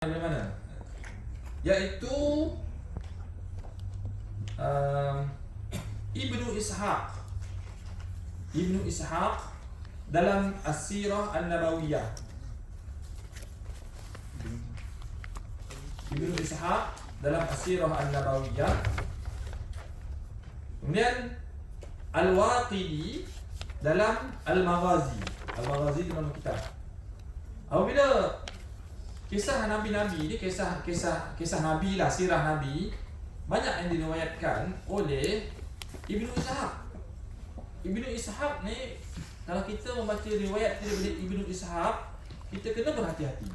Mana? Yaitu Ibnu Ishaq dalam As-Sirah An-Nabawiyah. Ibnu Ishaq dalam As-Sirah An-Nabawiyah. Kemudian Al-Waqidi dalam Al-Maghazi. Al-Maghazi itu nama kitab. Apabila kisah Nabi-Nabi ni, kisah Nabi lah, sirah Nabi, banyak yang diriwayatkan oleh Ibnu Ishaq. Ibnu Ishaq ni, kalau kita membaca riwayat daripada Ibnu Ishaq, kita kena berhati-hati.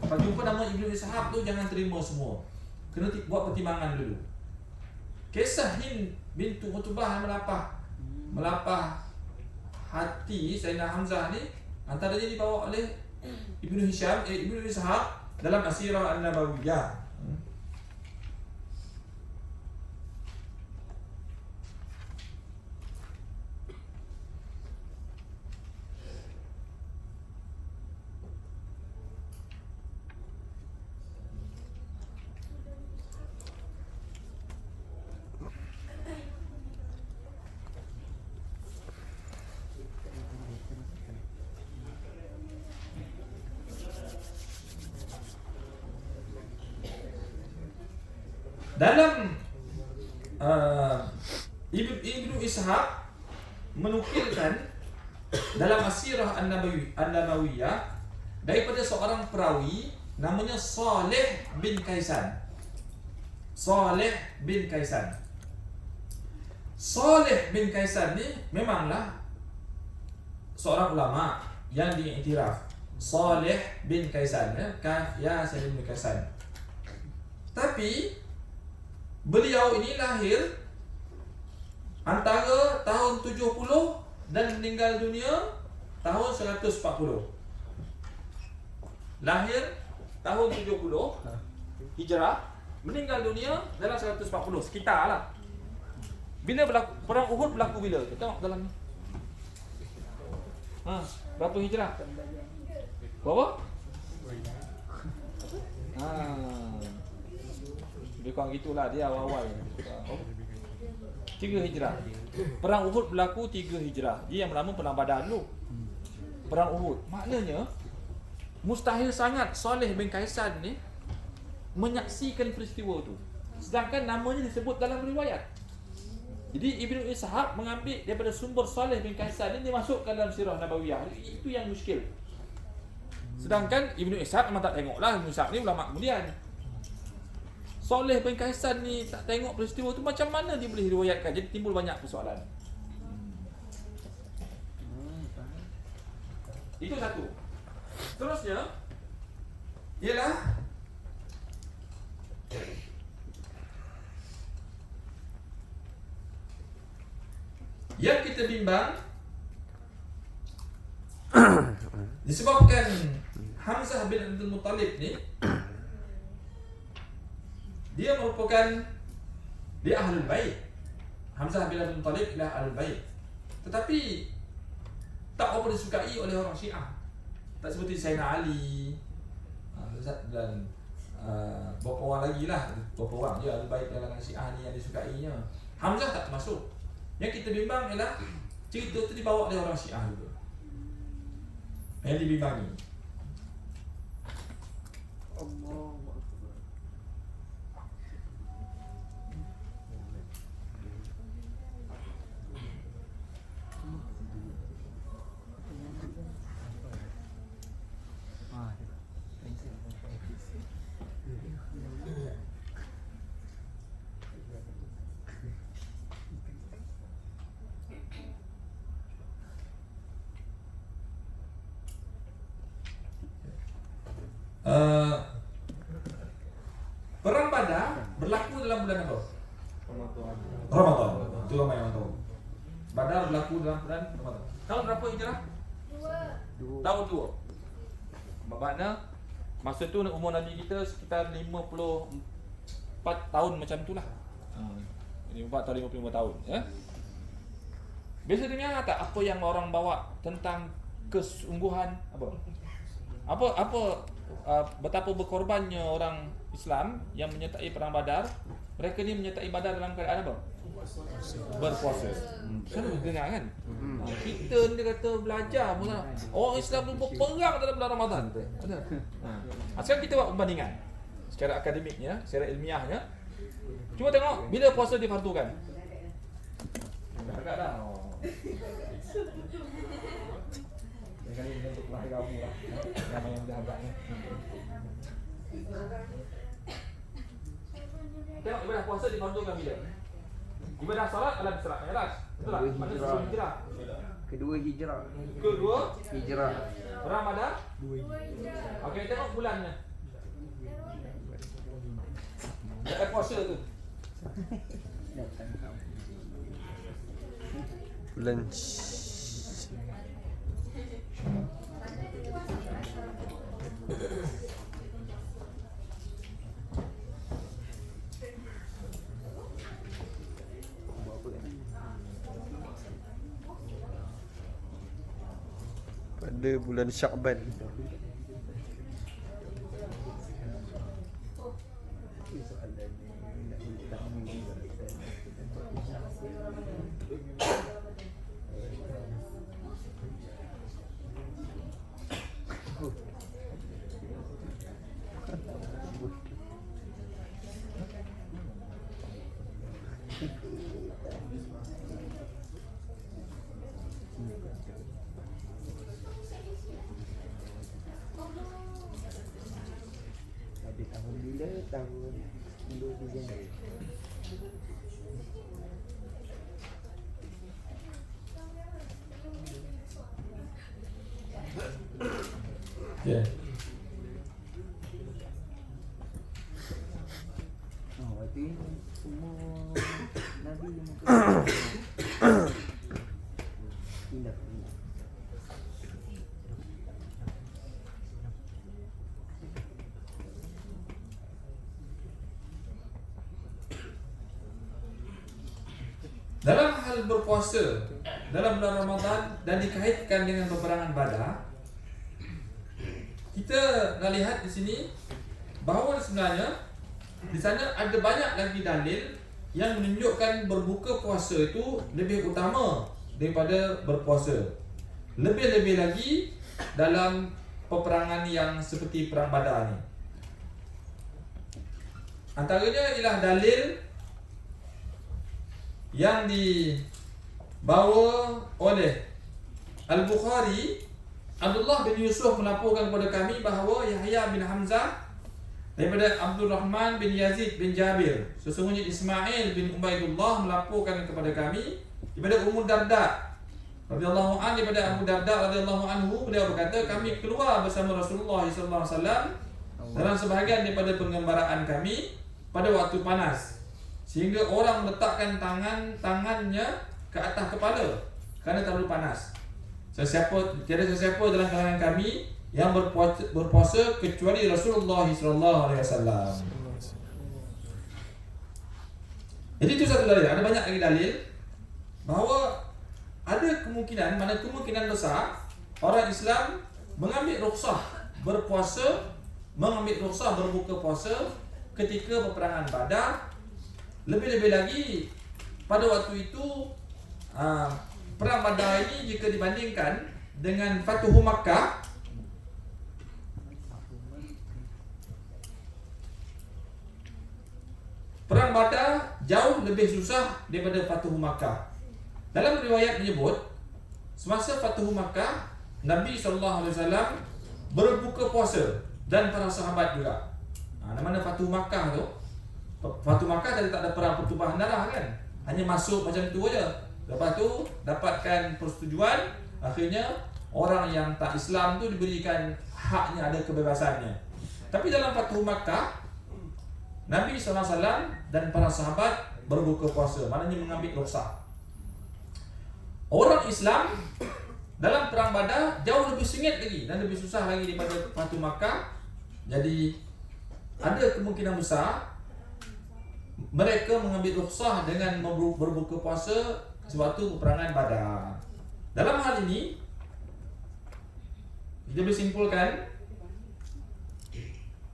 Kalau jumpa nama Ibnu Ishaq tu, jangan terima semua. Kena buat pertimbangan dulu. Kisah Hind bintu Utbah melapah hati Sayyidina Hamzah ni, antaranya dibawa oleh Ibnu Ishaq dalam As-Sirah An-Nabawiyah. Dalam Ibnu Ishaq menukilkan dalam As-Sirah An-Nabawiyah daripada seorang perawi namanya Saleh bin Kaisan. Saleh bin Kaisan ni memanglah seorang ulama yang diiktiraf. Saleh bin Kaisan, ya Saleh bin Kaisan. Tapi beliau ini lahir antara tahun 70 dan meninggal dunia tahun 140. Lahir tahun 70 Hijrah, meninggal dunia dalam 140, sekitar lah. Bila berlaku perang Uhud, berlaku bila? Kita tengok dalam ni. Berapa Hijrah? Berapa? Lebih kurang gitulah, dia awal-awal 3 Hijrah. Perang Uhud berlaku 3 Hijrah. Dia yang pertama Perang Badar dulu. Perang Uhud. Maknanya mustahil sangat Saleh bin Kaisan ni menyaksikan peristiwa tu, sedangkan namanya disebut dalam riwayat. Jadi Ibnu Ishaq mengambil daripada sumber Saleh bin Kaisan ni, dia masukkan dalam Sirah Nabawiyah. Itu yang muskil. Sedangkan Ibnu Ishaq memang tak tengoklah. Ibnu Ishaq ni ulama kemudian. Saleh bin Kaisan ni tak tengok peristiwa tu, macam mana dia boleh riwayatkan? Jadi timbul banyak persoalan. Itu satu. Seterusnya ialah yang kita bimbang disebabkan Hamzah bin Abdul Muttalib ni, dia merupakan Ahlul Bait. Hamzah bin Abdul Muttalib adalah Ahlul Bait, tetapi tak apa disukai oleh orang Syiah. Tak seperti Sayyidina Ali dan beberapa orang lagi lah. Beberapa orang je Ahlul Bait dalam Syiah ni yang disukainya. Hamzah tak termasuk. Yang kita bimbang ialah cerita tu dibawa oleh orang Syiah juga, yang dibimbangi. Perang Badar berlaku dalam bulan apa? Ramadan. Itu ramai yang tahu. Badar berlaku dalam bulan Ramadan. Tahun berapa Hijrah? 2. Tahun 2. Maknanya masa tu umur Nabi kita sekitar 54 tahun macam itulah. 54 atau 55 tahun, ya. Biasa dengar tak apa yang orang bawa tentang kesungguhan apa betapa berkorbannya orang Islam yang menyertai perang Badar. Mereka ni menyertai Badar dalam keadaan apa? Berpuasa. Selalu dengar kan? Kita ni dia kata belajar orang Islam tu berperang dalam bulan Ramadan tu. Sekarang kita buat perbandingan secara akademiknya, secara ilmiahnya. Cuba tengok bila puasa difardukan. Agak dah. Yang ni untuk lahir kamu lah. Yang dah agaknya. Tengok ibadah puasa difardukan bila? Ibadah salat adalah salat Mi'raj. Betul tak? Mana sebelum hijrah? Kedua hijrah. Hijrah. Perang Badar? 2 hijrah. Okey, tengok bulannya. Puasa tu. Bulan pada bulan Syakban. Tahun bila? Tahun 10 Disember. Ya. Oh, berarti umur Nabi mungkin pindah. Dalam hal berpuasa dalam bulan Ramadan dan dikaitkan dengan peperangan Badar, kita nak lihat di sini bahawa sebenarnya di sana ada banyak lagi dalil yang menunjukkan berbuka puasa itu lebih utama daripada berpuasa. Lebih-lebih lagi dalam peperangan yang seperti perang Badar ni. Antaranya ialah dalil yang dibawa oleh Al-Bukhari. Abdullah bin Yusuf melaporkan kepada kami bahawa Yahya bin Hamzah daripada Abdul Rahman bin Yazid bin Jabir, sesungguhnya Ismail bin Ubaidullah melaporkan kepada kami daripada Ummu Darda radhiyallahu anha, daripada Abu Darda radhiyallahu anhu, beliau berkata, kami keluar bersama Rasulullah sallallahu alaihi wasallam dalam sebahagian daripada pengembaraan kami pada waktu panas, sehingga orang meletakkan tangannya ke atas kepala kerana terlalu panas. Tiada sesiapa dalam kalangan kami yang berpuasa kecuali Rasulullah sallallahu alaihi wasallam. Jadi itu satu dalil. Ada banyak lagi dalil bahawa ada kemungkinan, mana kemungkinan besar orang Islam mengambil rukhsah berpuasa, mengambil rukhsah berbuka puasa ketika peperangan Badar. Lebih-lebih lagi pada waktu itu perang Badar ini jika dibandingkan dengan Fatuhu Makkah, perang Badar jauh lebih susah daripada Fatuhu Makkah. Dalam riwayat menyebut semasa Fatuhu Makkah, Nabi SAW berbuka puasa dan para sahabat juga. Mana Fatuhu Makkah tu, Fatuhu Makkah tadi tak ada perang pertumpahan darah kan, hanya masuk macam tu aja. Lepas tu dapatkan persetujuan, akhirnya orang yang tak Islam tu diberikan haknya, ada kebebasannya. Tapi dalam Fatuhu Makkah, Nabi SAW dan para sahabat berbuka puasa, maknanya mengambil rukhsah. Orang Islam dalam perang Badar jauh lebih sengit lagi dan lebih susah lagi daripada Fatuhu Makkah. Jadi ada kemungkinan besar mereka mengambil rukhsah dengan berbuka puasa sewaktu peperangan Badar. Dalam hal ini kita boleh simpulkan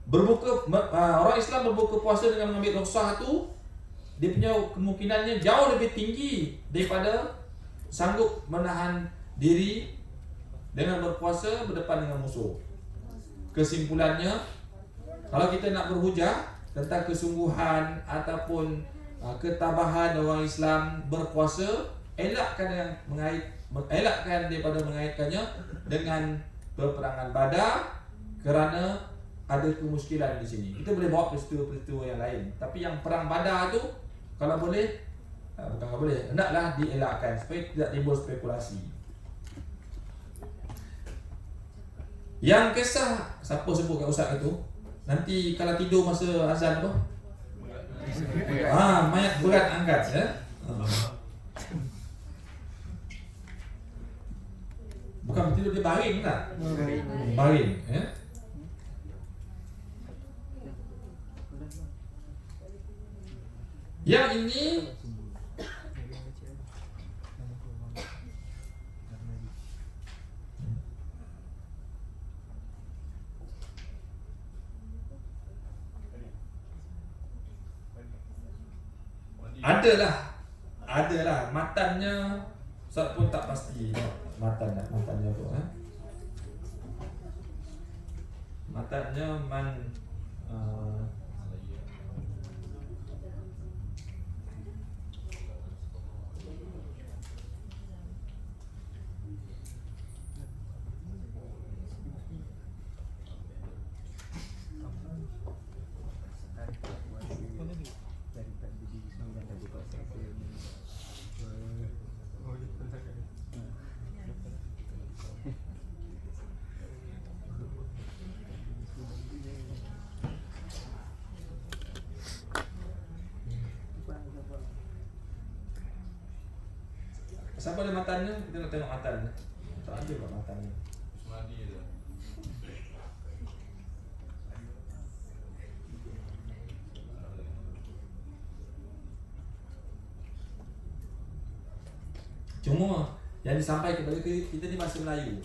orang Islam berbuka puasa dengan mengambil rukhsah tu, dia punya kemungkinannya jauh lebih tinggi daripada sanggup menahan diri dengan berpuasa berdepan dengan musuh. Kesimpulannya, kalau kita nak berhujah tentang kesungguhan ataupun ketabahan orang Islam berpuasa, elakkan daripada mengaitkannya dengan peperangan Badar, kerana ada kemuskilan di sini. Kita boleh bawa peristiwa-peristiwa yang lain, tapi yang perang Badar tu kalau boleh, hendaklah dielakkan supaya tidak timbul spekulasi. Yang kisah siapa sebut kat ustaz itu, nanti kalau tidur masa azan tu, mayat berat angkat ya. Bukan tidur, dia baring tak? Baring ya. Yang ini adalah matannya saya pun tak pasti matannya tu matannya siapa ada matannya, kita nak tengok matannya. Tak ada kat matannya. Cuma yang disampaikan kepada kita ni bahasa Melayu.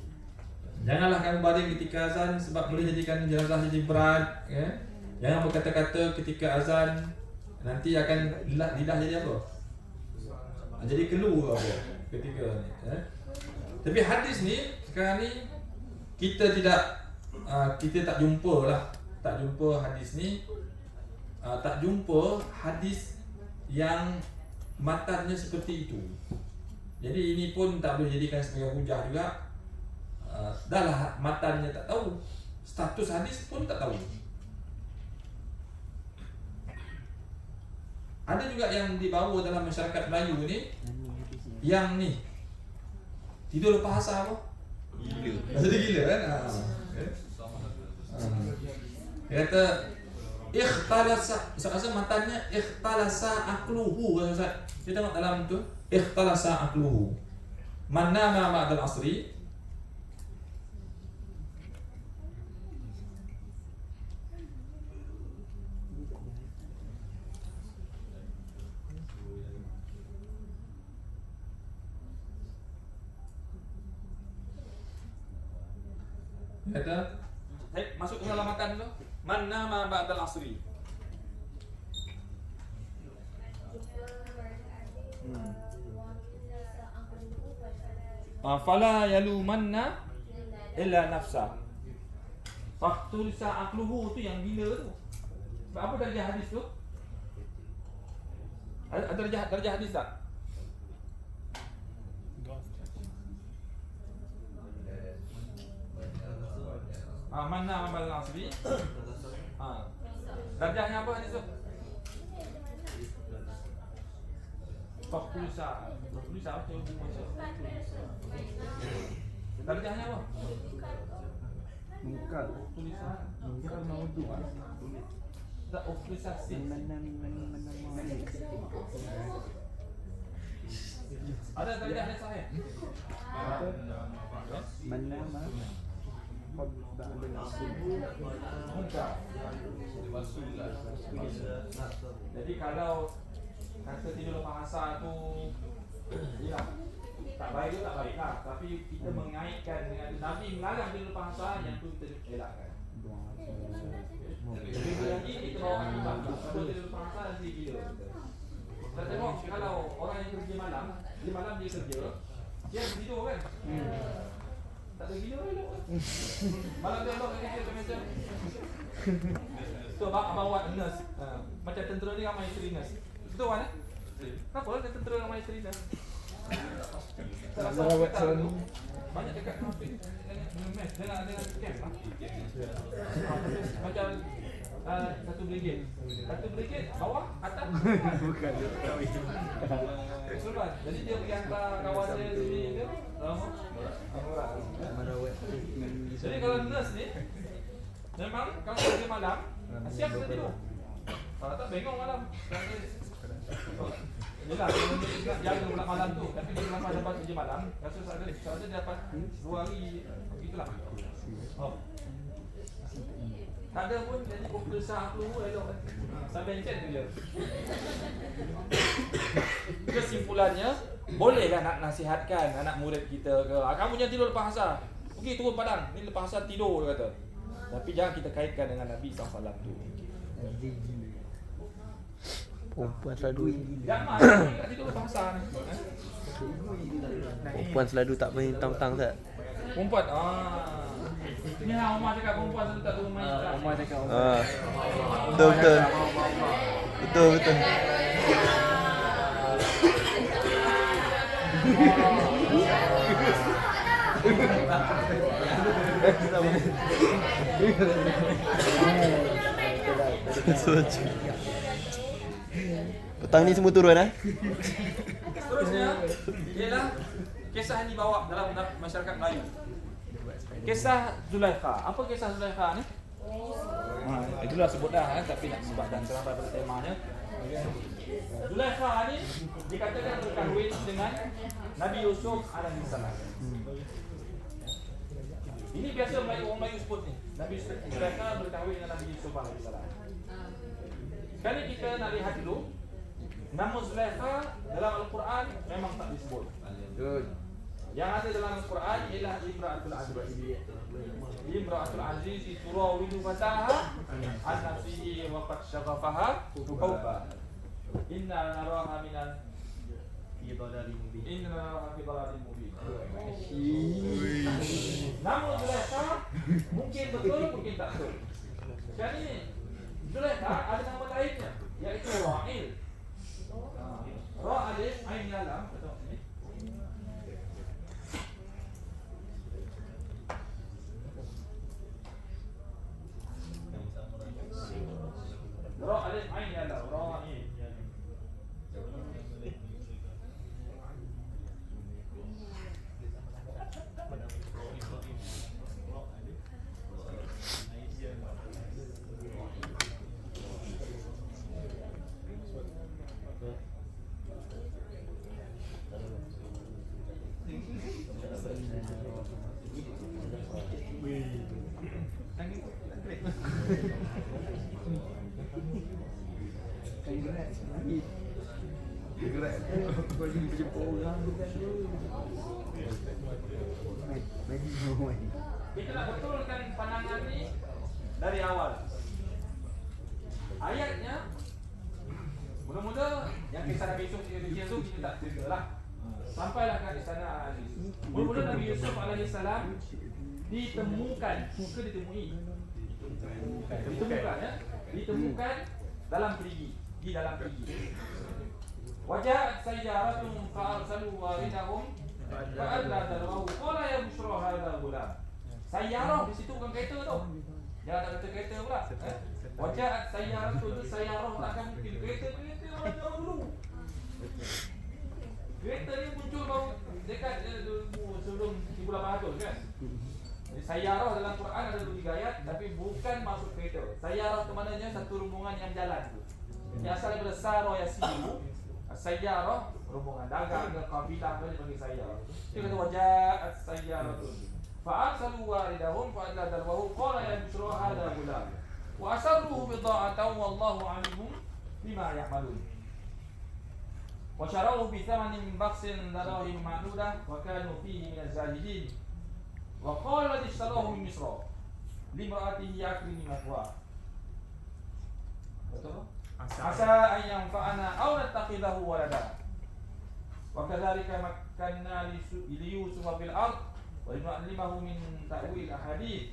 Janganlah kamu baring ketika azan sebab boleh jadikan jenazah jadi berat, ya. Jangan berkata-kata ketika azan, nanti akan lidah jadi apa? Jadi keluh apa? Ketiga ni, ya. Tapi hadis ni sekarang ni kita tak jumpa hadis ni, tak jumpa hadis yang matannya seperti itu. Jadi ini pun tak boleh jadikan sebagai hujah juga. Dah lah matannya tak tahu, status hadis pun tak tahu. Ada juga yang dibawa dalam masyarakat Melayu ni, yang ni tidur lepas asar apa? Gila. Jadi gila kan? Dia kata ikhtalasa, Ustaz matanya ikhtalasa aqluhu kan Ustaz. Kita tengok dalam tu, ikhtalasa aqluhu. Man nama ba'dal asri. Kata, masuk ke dalam matan tu. Man nama ba'dal asri. Fala yalumanna illa nafsa. Faktulisa aqluhu tu yang gila tu. Sebab apa darjah hadis tu? Ada darjah hadis tak? Mana amal nasbi? Darjahnya apa hadis tu? Faktulisa apa tu? Darjahnya apa? Mungkar. Tulisan. Mungkar maudhu. Tak ofisasi. Ada darjahnya sahih. Mana jadi kalau kata tidur lepas asar tu, ya, tak baik tu tak baik lah. Tapi kita mengaitkan dengan Nabi melarang tidur lepas asar, yang tu kita elakkan. Dia malam dia kerja, dia tidur kan? Tak ada gila elok. Malam dia elok kerja macam tu abang buat nurse. Macam tentera ni ramai isteri nurse. Betul kan? Kenapa ada tentera ramai isteri nurse? Merawat suami. Banyak dekat mes dengan camp lah. Macam satu brigade bawah atas Bukan. Sultan. Jadi dia pergi hantar kawan dia sini dia Merawat. jadi kalau nurse ni memang kalau kerja malam siap kita tidur. Kalau tak bengong malam. Yelah, dia nak jaga pula malam tu. Tapi dia memang dapat kerja malam. Kasus ada dia dapat 2 hari begitulah. Tak ada pun jadi pukul sah tu elok kan. Sampai encet tu je. Kesimpulannya, bolehlah nak nasihatkan anak murid kita ke, kamu jangan tidur lepas asar. Pergi turun padang, ni lepas asar tidur dia kata. Tapi jangan kita kaitkan dengan Nabi SAW tu. Perempuan selalu Jangan tak tidur lepas asar ni. Perempuan selalu tak main tang-tang tak? Perempuan, ni lah Omar cakap perempuan selalu tak turun main. Omar cakap Betul. Petang ni semua turun Seterusnya ialah kisah yang dibawa dalam masyarakat Melayu. Kisah Zulaikha. Apa kisah Zulaikha ni? Itulah sebut dah tapi nak sebab dan terang pada temanya. Zulaikha ni dikatakan berkahwin dengan Nabi Yusuf alaihissalam. Ini biasa orang Melayu sebut ni. Nabi Zulaikha berkahwin dengan Nabi Yusuf alaihissalam. Sekali kita nak lihat dulu nama Zulaikha dalam Al-Quran memang tak disebut. Yang ada dalam Al-Quran ialah Imra'atul Aziz. Imra'atul Aziz turawidu fataha an nafsihi wa qad syaghafaha hubba. Inna naraha minal fi dhalalin mubin. Inna naraha fi dhalalin mubin. Nama Zulaikha mungkin betul, mungkin tak betul. Sekarang ni Zulaikha ada nama lainnya iaitu Ra'il. Ra alif ain lam betul ni. Ra alif ain lam Ra'il. Gerak. Kau ni berjumpa orang bukan tu. Kita nak betulkan pandangan ni dari awal. Ayatnya mula-mula yang kisah Nabi Yusuf kecil tu kita tak cerita lah. Sampailah ke istana Al-Aziz. Mula-mula Nabi Yusuf alaihissalam ditemukan, bukan ditemui. Ditemukan ya. Ditemukan dalam perigi, di dalam perigi. Wajah sayyaratun fa'arsalu waridahum fa'adla darwahu qala ya bushra hadha gulam. Sayyarah di situ bukan kereta tu. Jangan nak kata kereta pula. Wajah sayyaratun sayyarah takkan mungkin kereta orang jauh dulu. Kereta ni muncul baru dekat sebelum 1800 kan. Sayyarah dalam Quran ada 3 ayat tapi bukan masuk kereta. Sayyarah ke mananya satu rombongan yang jalan tu. Yang asal daripada sara yasiru. Sayyarah rombongan dagang ke kabilah dia panggil sayyarah. Dia kata waja'at sayyaratun fa'arsalu waridahum fa'adla darwahu qala ya bushra hadha gulam wa asarruhu bida'atan wallahu alimum bima ya'malun wa syarahu bi thamanin baksin darahim ma'dudah wa kanu fihi minaz zahidin wa qala ishtarahu min misra limra'atihi akrimi mathwa. Betul? Asa an yanfa'ana aw nattakhidahu walada. Wa kadzalika makkanna li Yusuf fil ard wa limahu min ta'wil ahadits.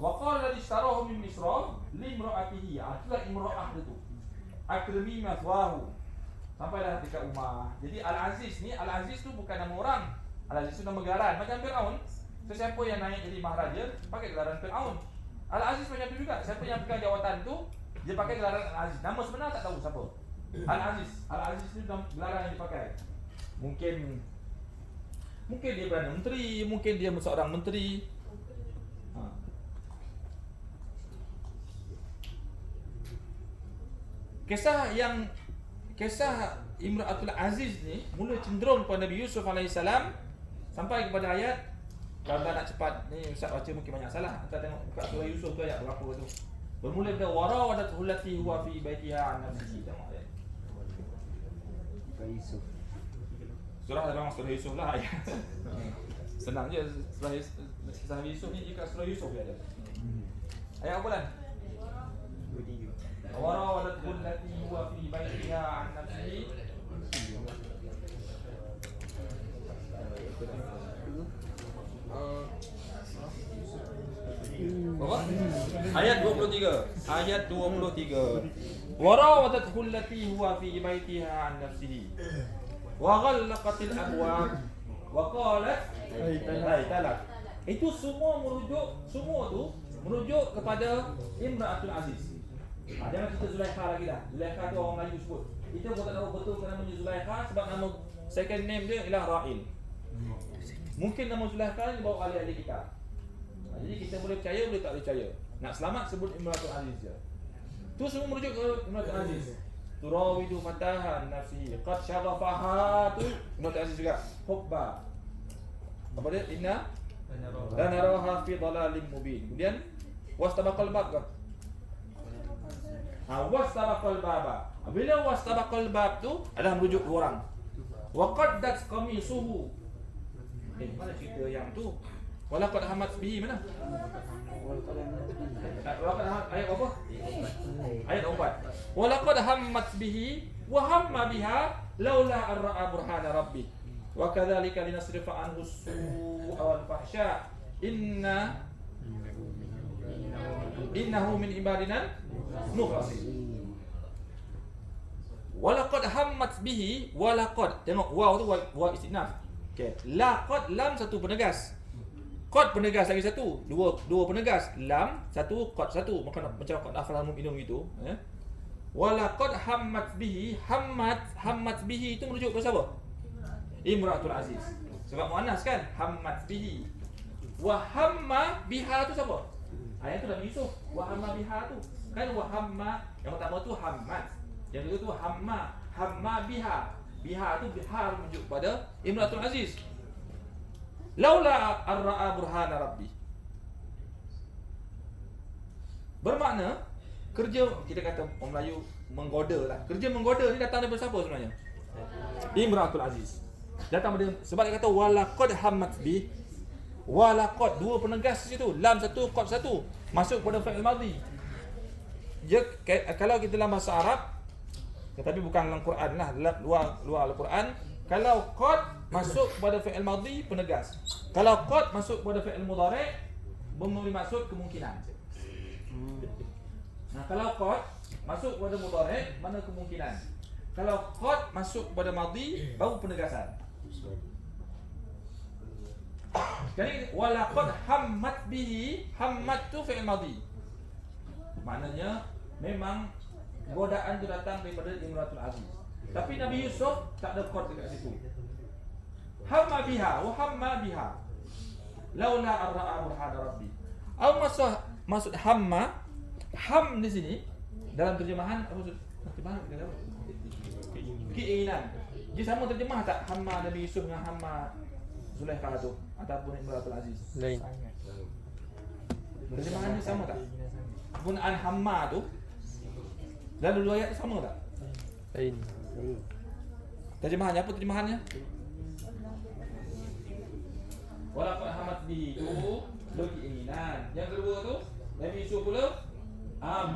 Wa qala alladhi ishtarahu min Misra limra'atihi, itulah imra'ah itu. Akrimi mathwahu. Sampailah dekat rumah. Jadi Al-Aziz ni, Al-Aziz tu bukan nama orang. Al-Aziz tu nama gelaran. Macam Fir'aun, sesiapa yang naik jadi maharaja pakai gelaran Fir'aun. Al-Aziz macam tu juga. Siapa yang pegang jawatan tu, dia pakai gelaran Al-Aziz. Nama sebenar tak tahu siapa. Al-Aziz. Al-Aziz ni gelaran yang dipakai. Mungkin dia Perdana Menteri, mungkin dia seorang menteri. Kisah Imra'atul Aziz ni mula cenderung kepada Nabi Yusuf AS sampai kepada ayat, kalau tak nak cepat ni Ustaz baca mungkin banyak salah. Kita tengok buka surah Yusuf tu ayat berapa tu. Bermula dengan warawadatuhu allati huwa fi baitiha an nafsihi. Tengok ayat. Yusuf. Surah memang surah Yusuf lah ayat. Senang je surah Yusuf ni, jika surah Yusuf dia ada. Ayat apa lan? Warawadatuhu allati huwa fi baitiha an nafsihi. Apa? Ayat 23. Ayat 23. Warawadatuhu allati huwa fi baitiha an nafsihi wa ghallaqatil abwab wa qalat hai talak. Itu semua merujuk kepada Imra'atul Aziz. Jangan cerita Zulaikha lagi dah. Zulaikha tu orang Melayu sebut. Kita pun tak tahu betul ke namanya Zulaikha sebab nama second name dia ialah Ra'il. Mungkin nama Zulaikha ni bawa ahli-ahli kita. Jadi kita boleh percaya, boleh tak percaya. Nak selamat sebut Imra'atul Aziz je. Tu semua merujuk ke Imra'atul Aziz. Turawidu fatahan nafsihi qad syaghafaha, tu Imra'atul Aziz juga. Hubba. Apa dia? Inna lanaraha fi dhalalin mubin. Kemudian wastabaqal bab ke? Wastabaqal baba. Bila wastabaqal bab tu adalah merujuk dua orang. Wa qaddat qamisuhu. Mana cerita yang tu? Walaqad hamat bihi mana? Ayat apa? Ayat 4. Walaqad hammat bihi wa hamma biha laula an ra'a burhana rabbih. Wa kadzalika linasrifa anhu as-su'a wal fahsya. Innahu min ibadina mukhlasin. Walaqad hammat bihi, walaqad. Tengok waw tu waw istinaf. Okey, laqad lam satu penegas. Qad penegas lagi satu. Dua penegas. Lam satu, qad satu. Maka macam qad afal mu'minun gitu, ya. Walaqad hammat bihi, hammat bihi itu merujuk kepada siapa? Imra'atul Aziz. Sebab muannas kan? Hammat bihi. Wa hamma biha tu siapa? Ayat tu Nabi Yusuf. Wa hamma biha tu. Kan wa hamma yang pertama tu hammat. Yang kedua tu hamma biha. Biha tu bihar merujuk pada Imra'atul Aziz. Laula ar-ra'a burhana rabbi. Bermakna kerja, kita kata orang Melayu menggoda lah. Kerja menggoda ni datang daripada siapa sebenarnya? Imra'atul Aziz. Datang daripada, sebab dia kata walaqad hammat bi. Walaqad, dua penegas di situ. Lam satu, qad satu. Masuk pada fi'il madhi. Kalau kita dalam bahasa Arab, tetapi bukan dalam Quran lah, luar Al-Quran. Kalau qad masuk pada fi'il madhi, penegas. Kalau qad masuk pada fi'il mudhari', memberi maksud kemungkinan. Nah, kalau qad masuk pada mudhari', mana kemungkinan? Kalau qad masuk pada madhi, baru penegasan. Jadi walaqad hammat bihi, hammat tu fi'il madhi. Maknanya memang godaan itu datang daripada Imra'atul Aziz. Tapi Nabi Yusuf tak ada qad dekat situ. Hamma biha wa hamma biha laula ar-ra'a burhana rabbi. Maksud hamma, ham di sini dalam terjemahan apa maksud? Terjemahan kita tahu. Keinginan. Dia sama terjemah tak hamma Nabi Yusuf dengan hamma Zulaikha tu ataupun Imra'atul Aziz? Lain. Terjemahannya sama tak? Penggunaan hamma tu dalam dua ayat tu sama tak? Lain. Terjemahannya apa terjemahannya? Walaqad hamat bihi tu keinginan. Yang kedua tu Nabi Yusuf pula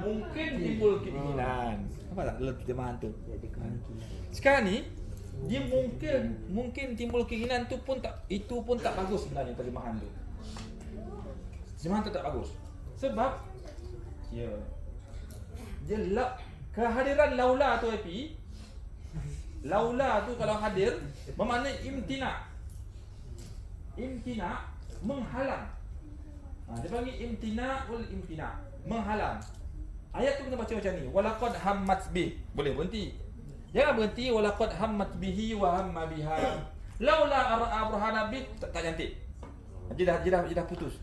mungkin timbul keinginan. Apa tak dalam terjemahan tu? Jadi kemungkinan. Sekarang ni dia mungkin timbul keinginan tu pun tak, itu pun tak bagus sebenarnya terjemahan tu. Terjemahan tu tak bagus. Sebab dia kehadiran laula tu Happy. Laula tu kalau hadir bermakna imtina. Imtina menghalang. Dia panggil imtina wal imtina, menghalang. Ayat tu kita baca macam ni, walaqad hammat bih. Boleh berhenti. Jangan berhenti walaqad hammat bihi wa hamma biha. Laula ara'a burhana bih, tak cantik. Dia dah putus.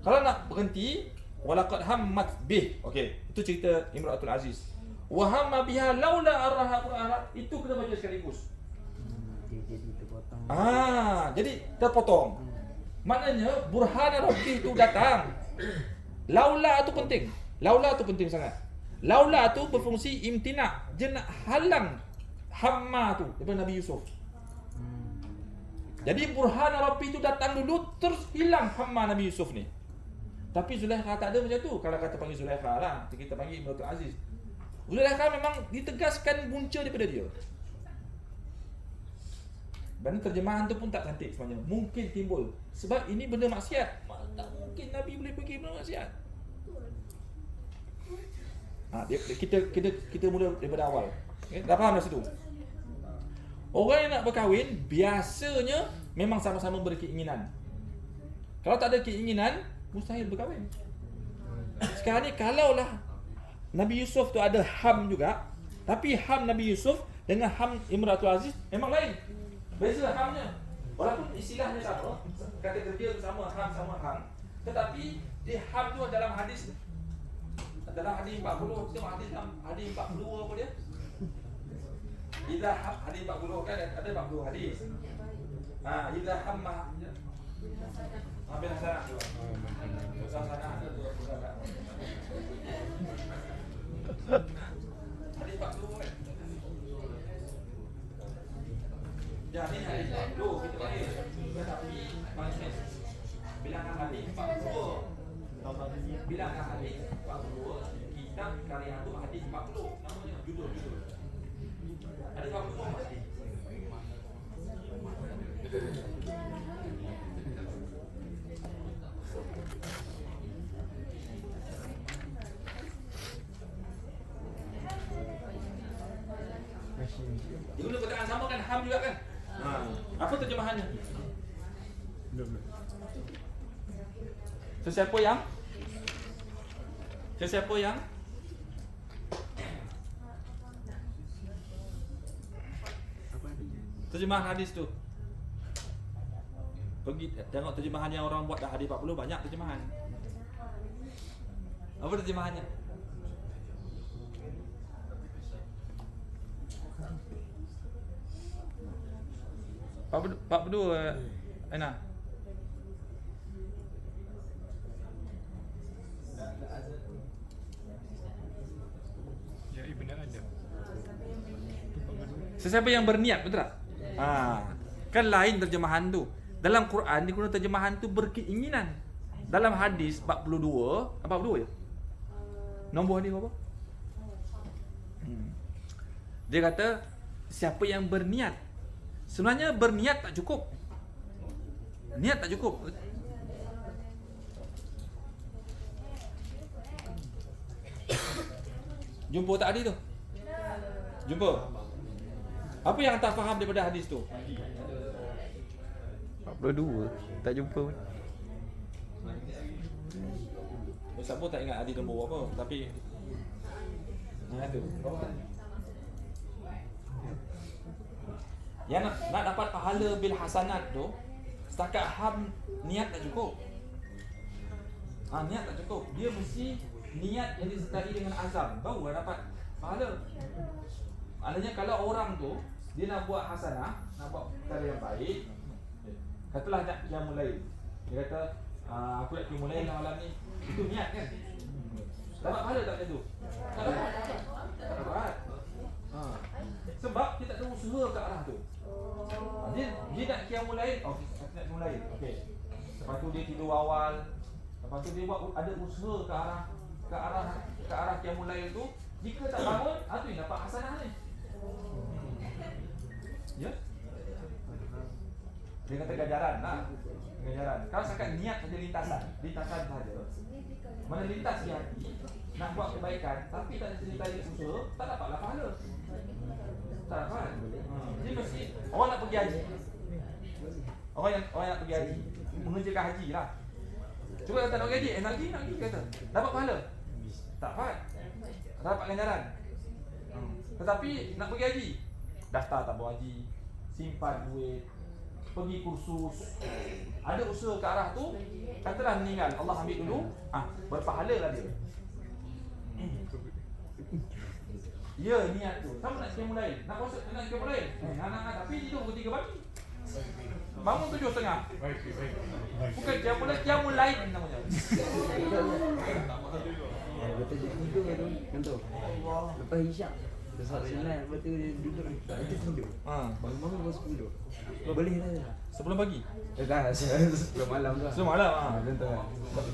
Kalau nak berhenti walaqad hammat bih. Okey, itu cerita Imratul Aziz. Wa hamma biha laula ara'a burhana, itu kita baca sekaligus. Dia jadi terpotong. Jadi terpotong. Maknanya burhana rabbih itu datang. Laula tu penting. Laula tu penting sangat. Laula tu berfungsi imtina. Dia nak halang hamma tu daripada Nabi Yusuf. Jadi burhana rabbi tu datang dulu, terus hilang hamma Nabi Yusuf ni. Tapi Zulaikha tak ada macam tu. Kalau kata panggil Zulaikha lah, kita panggil Imratul Aziz. Zulaikha memang ditegaskan punca daripada dia. Dan terjemahan tu pun tak cantik sebenarnya. Mungkin timbul sebab ini benda maksiat. Tak mungkin Nabi boleh pergi benda maksiat. Kita mula daripada awal. Okay? Dah faham dah situ? Orang yang nak berkahwin biasanya memang sama-sama berkeinginan. Kalau tak ada keinginan, mustahil berkahwin. Sekarang ni kalaulah Nabi Yusuf tu ada ham juga, tapi ham Nabi Yusuf dengan ham Imratul Aziz memang lain. Beza hamnya. Walaupun istilahnya sama, kata kerja sama ham, tetapi di ham tu dalam hadis 40, tengok hadis 42 apa dia? Idza hadis 40 kan ada 40 hadis. Idza hamma. Ambil sana tu. Sana tu. Hadis 40 kan. Jadi hadis 40 kita panggil. Tetapi maksudnya bilangan hadis 42. Bilangan hadis 42, kitab karya tu hadis 40, namanya judul. Hadis 40 hadis. Dia guna perkataan sama kan, ham juga kan? Apa terjemahannya? Sesiapa yang terjemahan hadis tu. Pergi tengok terjemahan yang orang buat dah hadis 40, banyak terjemahan. Apa terjemahannya? Pak berdua Aina. Ya, benar ada. Sesiapa yang berniat, betul tak? Kan lain terjemahan tu. Dalam Quran digunakan terjemahan tu berkeinginan. Dalam hadis 42 ya? Nombor hadis apa? Dia kata siapa yang berniat. Sebenarnya berniat tak cukup. Niat tak cukup. Jumpa tak hadis tu? Jumpa. Apa yang tak faham daripada hadis tu? 42 tak jumpa pun. Siapa tak ingat hadis nombor apa, tapi tu. Yang nak dapat pahala bil hasanat tu, setakat ham niat tak cukup. Niat tak cukup. Dia mesti niat yang disertai dengan azam, baru dapat pahala. Maknanya kalau orang tu dia nak buat hasanah, nak buat perkara yang baik, katalah nak qiyamul lail. Dia kata aku nak qiyamul lail malam ni. Itu niat kan? Dapat pahala tak macam tu? Tak dapat. Sebab kita tak ada usaha ke arah tu. Dia nak qiyamul lail, okey, nak qiyamul lail. Okey. Lepas tu dia tidur awal. Lepas tu dia buat ada usaha ke arah qiyamul lail tu. Jika tak bangun, tu yang dapat hasanah ni. Ya? Dia kata ganjaran lah. Ganjaran. Kalau setakat niat saja lintasan saja. Mana lintas di hati nak buat kebaikan tapi tak ada usaha, tak dapatlah pahala. Tak dapat. Jadi mesti orang nak pergi haji. Orang nak pergi haji, mengerjakan haji lah. Cuba kata nak pergi haji, nak pergi kata. Dapat pahala? Tak dapat. Tak dapat ganjaran. Tetapi nak pergi haji, daftar tabung haji, simpan duit, pergi kursus, ada usaha ke arah tu, katalah meninggal, Allah ambil dulu, berpahala lah dia. Ya, niat tu. Sama nak skema lain. Nak puasa, nak skema lain. Nak tapi tidur pukul 3 pagi. Bangun 7.30. Bukan jamu lain namanya. Betul dia tidur tu. Contoh. Lepas isyak. Lepas sunat, lepas tu dia duduk. Itu tidur. Bangun lepas tidur. Boleh lah. Sebelum pagi? Tak, sebelum malam tu. Sebelum malam. Contoh.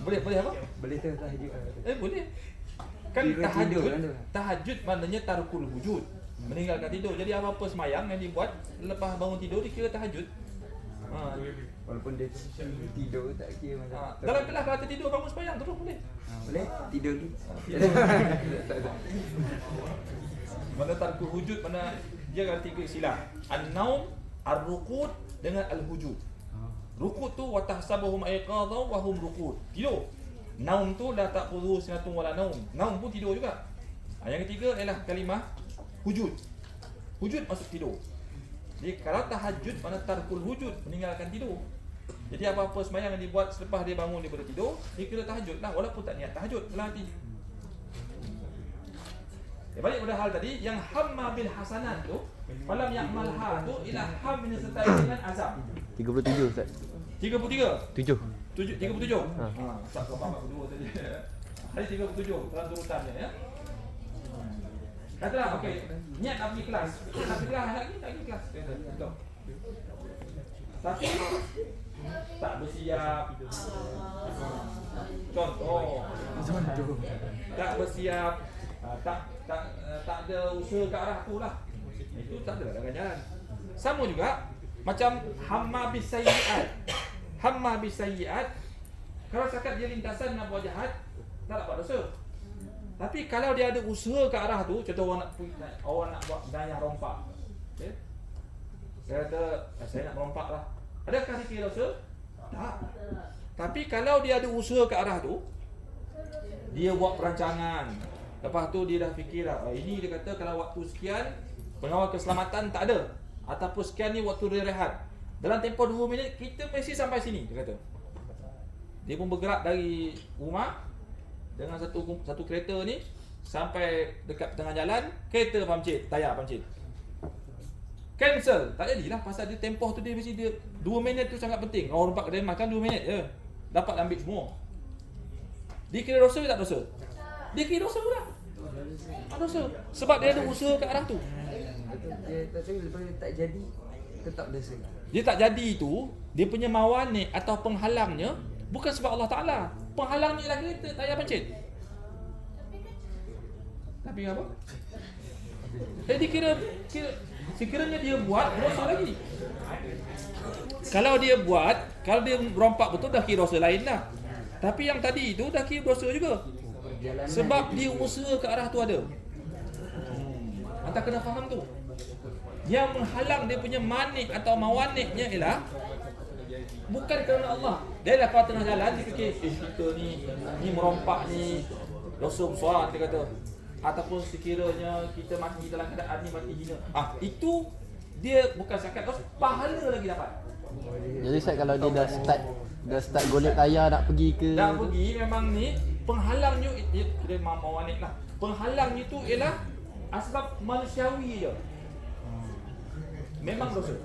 Boleh apa? Boleh tu tahajud. Boleh. Kan tahajud maknanya tarkul wujud. Meninggalkan tidur. Jadi apa-apa semayang yang dibuat lepas bangun tidur dikira tahajud. Walaupun dia tidur tak kira macam. Dalam kelas kalau tertidur bangun semayang terus boleh. Boleh? Tidur dulu. Mana tarkul wujud, mana dia ada 3 istilah. An-naum, ar-ruqud dengan al-wujud. Ruqud tu wa tahsabuhum ayqadha wa hum ruqud. Tidur. Naum tu la ta'khudhu sinatun wala naum. Naum pun tidur juga. Yang ketiga ialah kalimah wujud. Wujud maksud tidur. Jadi kalau tahajud mana tarkul wujud, meninggalkan tidur. Jadi apa-apa sembahyang yang dibuat selepas dia bangun daripada tidur, dia kira tahajud lah walaupun tak niat tahajud dalam hati. Balik pada hal tadi, yang hamma bil hasanat tu, falam ya'malha tu ila ham min sertai dengan azab. 37 Ustaz. 33. 7. 37. Tak apa 42 tadi. Hari 37 turutannya ya. Katalah okey, niat nak pergi kelas. Nak pergi kelas lagi kelas. Betul. Tapi tak bersiap. Contoh. Tak bersiap. Tak ada usaha ke arah tu lah. Itu tak ada ganjaran. Sama juga macam hamma bisayyi'at. Hamma bisayyi'at, kalau setakat dia lintasan nak buat jahat, tak dapat dosa. Tapi kalau dia ada usaha ke arah tu, contoh orang nak buat daya rompak. Okay? Saya kata, saya nak merompak lah. Adakah dia kira dosa? Tak. Tapi kalau dia ada usaha ke arah tu, dia buat perancangan. Lepas tu dia dah fikir lah, ini dia kata kalau waktu sekian, pengawal keselamatan tak ada. Ataupun sekian ni waktu dia rehat. Dalam tempoh 2 minit, kita mesti sampai sini, dia kata. Dia pun bergerak dari rumah dengan satu kereta ni sampai dekat tengah jalan, kereta pamcit, tayar pamcit. Cancel. Tak jadilah pasal dia tempoh tu dia mesti dia 2 minit tu sangat penting. Orang rompak kedai makan 2 minit je. Dapat ambil semua. Dia kira dosa ke tak dosa? Dia kira dosa pula. Tak dosa. Sebab dia ada usaha ke arah tu. Dia tapi lepas tak jadi tetap dosa. Dia tak jadi tu, dia punya mawanik atau penghalangnya bukan sebab Allah Ta'ala. Penghalangnya ialah kereta tayar pancit. Tapi apa? Jadi sekiranya dia buat, dosa lagi. Kalau dia merompak betul, dah kira dosa lain dah. Tapi yang tadi tu dah kira dosa juga. Sebab dia usaha ke arah tu ada. Anda kena faham tu. Yang menghalang dia punya manik atau mawaniknya ialah bukan kerana Allah. Dia lah kalau tengah jalan dia fikir, kita ni merompak ni dosa besar, dia kata. Ataupun sekiranya kita mati dalam keadaan ni mati hina. Itu dia bukan zakat dosa, pahala lagi dapat. Jadi Ustaz kalau dia dah start golek tayar nak pergi ke, dah pergi, memang ni penghalangnya dia mawanik lah. Penghalangnya tu ialah asbab manusiawi je. Memang dosa.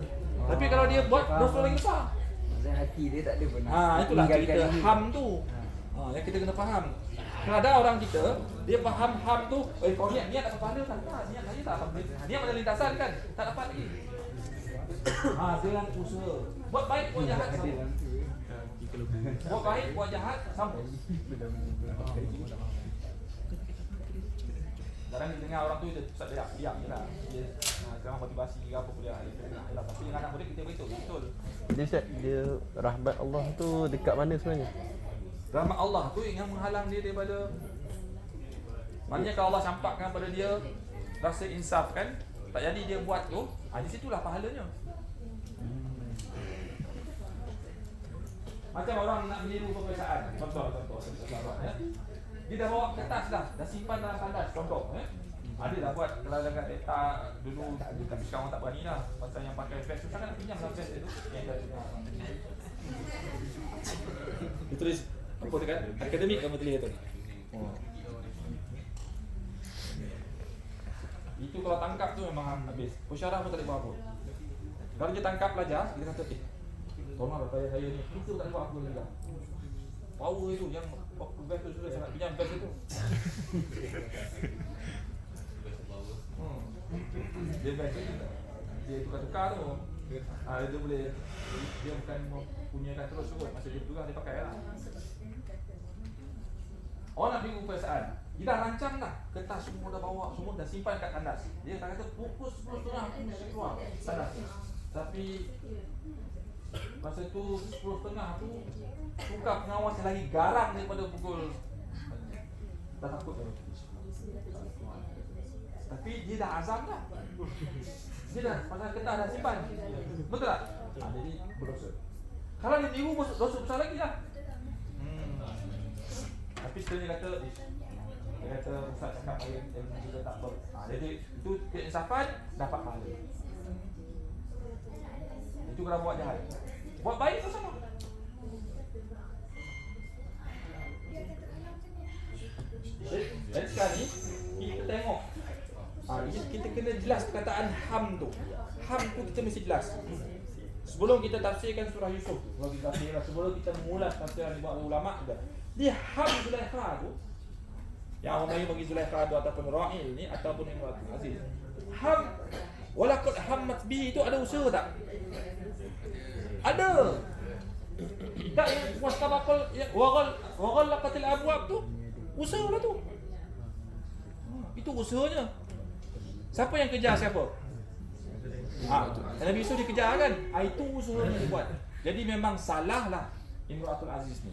Tapi kalau dia buat dosa lagi besar. Maksudnya hati dia tak ada pernah. Itulah cerita ham tu. Yang kita kena faham. Kalau ada orang kita, dia faham ham tu, kau niat tak pahala tak? Niat saja tak apa. Niat ada lintasan kan? Tak dapat lagi. Dengan usaha. Buat baik, buat jahat sama. Buat baik, buat jahat sama. Dah Kadang dia dengar orang tu dia pusat diam je lah. Dia sekarang motivasi ke apa kuliah dia dengar je lah. Tapi dengan anak murid kita beritahu betul. Jadi Ustaz, dia rahmat Allah tu dekat mana sebenarnya? Rahmat Allah tu yang menghalang dia daripada, maknanya kalau Allah campakkan pada dia rasa insaf kan, tak jadi dia buat tu, di situlah pahalanya. Macam orang nak meniru peperiksaan, contoh ya. Dia dah bawa kertas dah simpan dalam tandas, contoh ada dah buat kalau dekat data dulu, tapi sekarang tak berani lah pasal yang pakai fax tu sangat nak pinjam dalam fax tu yang dah dia tulis apa dekat akademik kamu tulis tu. Itu kalau tangkap tu memang habis. Pensyarah pun tak boleh buat apa. Kalau dia tangkap pelajar, dia kata tolonglah payah saya ni, kita tak boleh buat apa juga. Power itu yang best tu sudah sangat pinjam best itu. Dia best tu. Dia tukar-tukar tu. Dia boleh, dia bukan mempunyakan terus sebut. Masa dia tukar dia pakai lah. Orang nak beri peperiksaan, dia dah rancang dah. Kertas semua dah bawa, semua dah simpan kat tandas. Dia tak kata pukul 10.30 aku mesti keluar tandas tu. Tapi masa tu 10.30 tu tukar pengawas yang lagi garang daripada pukul. Dah takut dah. Tapi dia dah azam dah. Dia dah pasal kertas dah simpan. Betul tak? Jadi berdosa. Kalau dia tiru dosa besar lagi lah. Tapi sekarang dia kata Ustaz cakap ilmu kita tak ber. Jadi itu keinsafan dapat pahala. Itu kalau buat jahat. Buat baik pun sama. Dan sekarang ni kita tengok. Kita kena jelas perkataan ham tu. Ham tu kita mesti jelas. Sebelum kita tafsirkan surah Yusuf, sebelum kita mengulas tafsiran dibuat oleh ulama juga. Dia ham Zulaikha tu, yang orang bagi Zulaikha tu ataupun Ra'il ni ataupun Imratul Aziz. Ham walaqad hammat bi itu ada usaha tak? Ada. Tak yang wastabaqal waghal laqatil abwab tu usaha lah tu. Itu usahanya. Siapa yang kejar siapa? Nabi Yusuf dikejar kan? Itu usahanya dia buat. Jadi memang salah lah Imratul Aziz ni.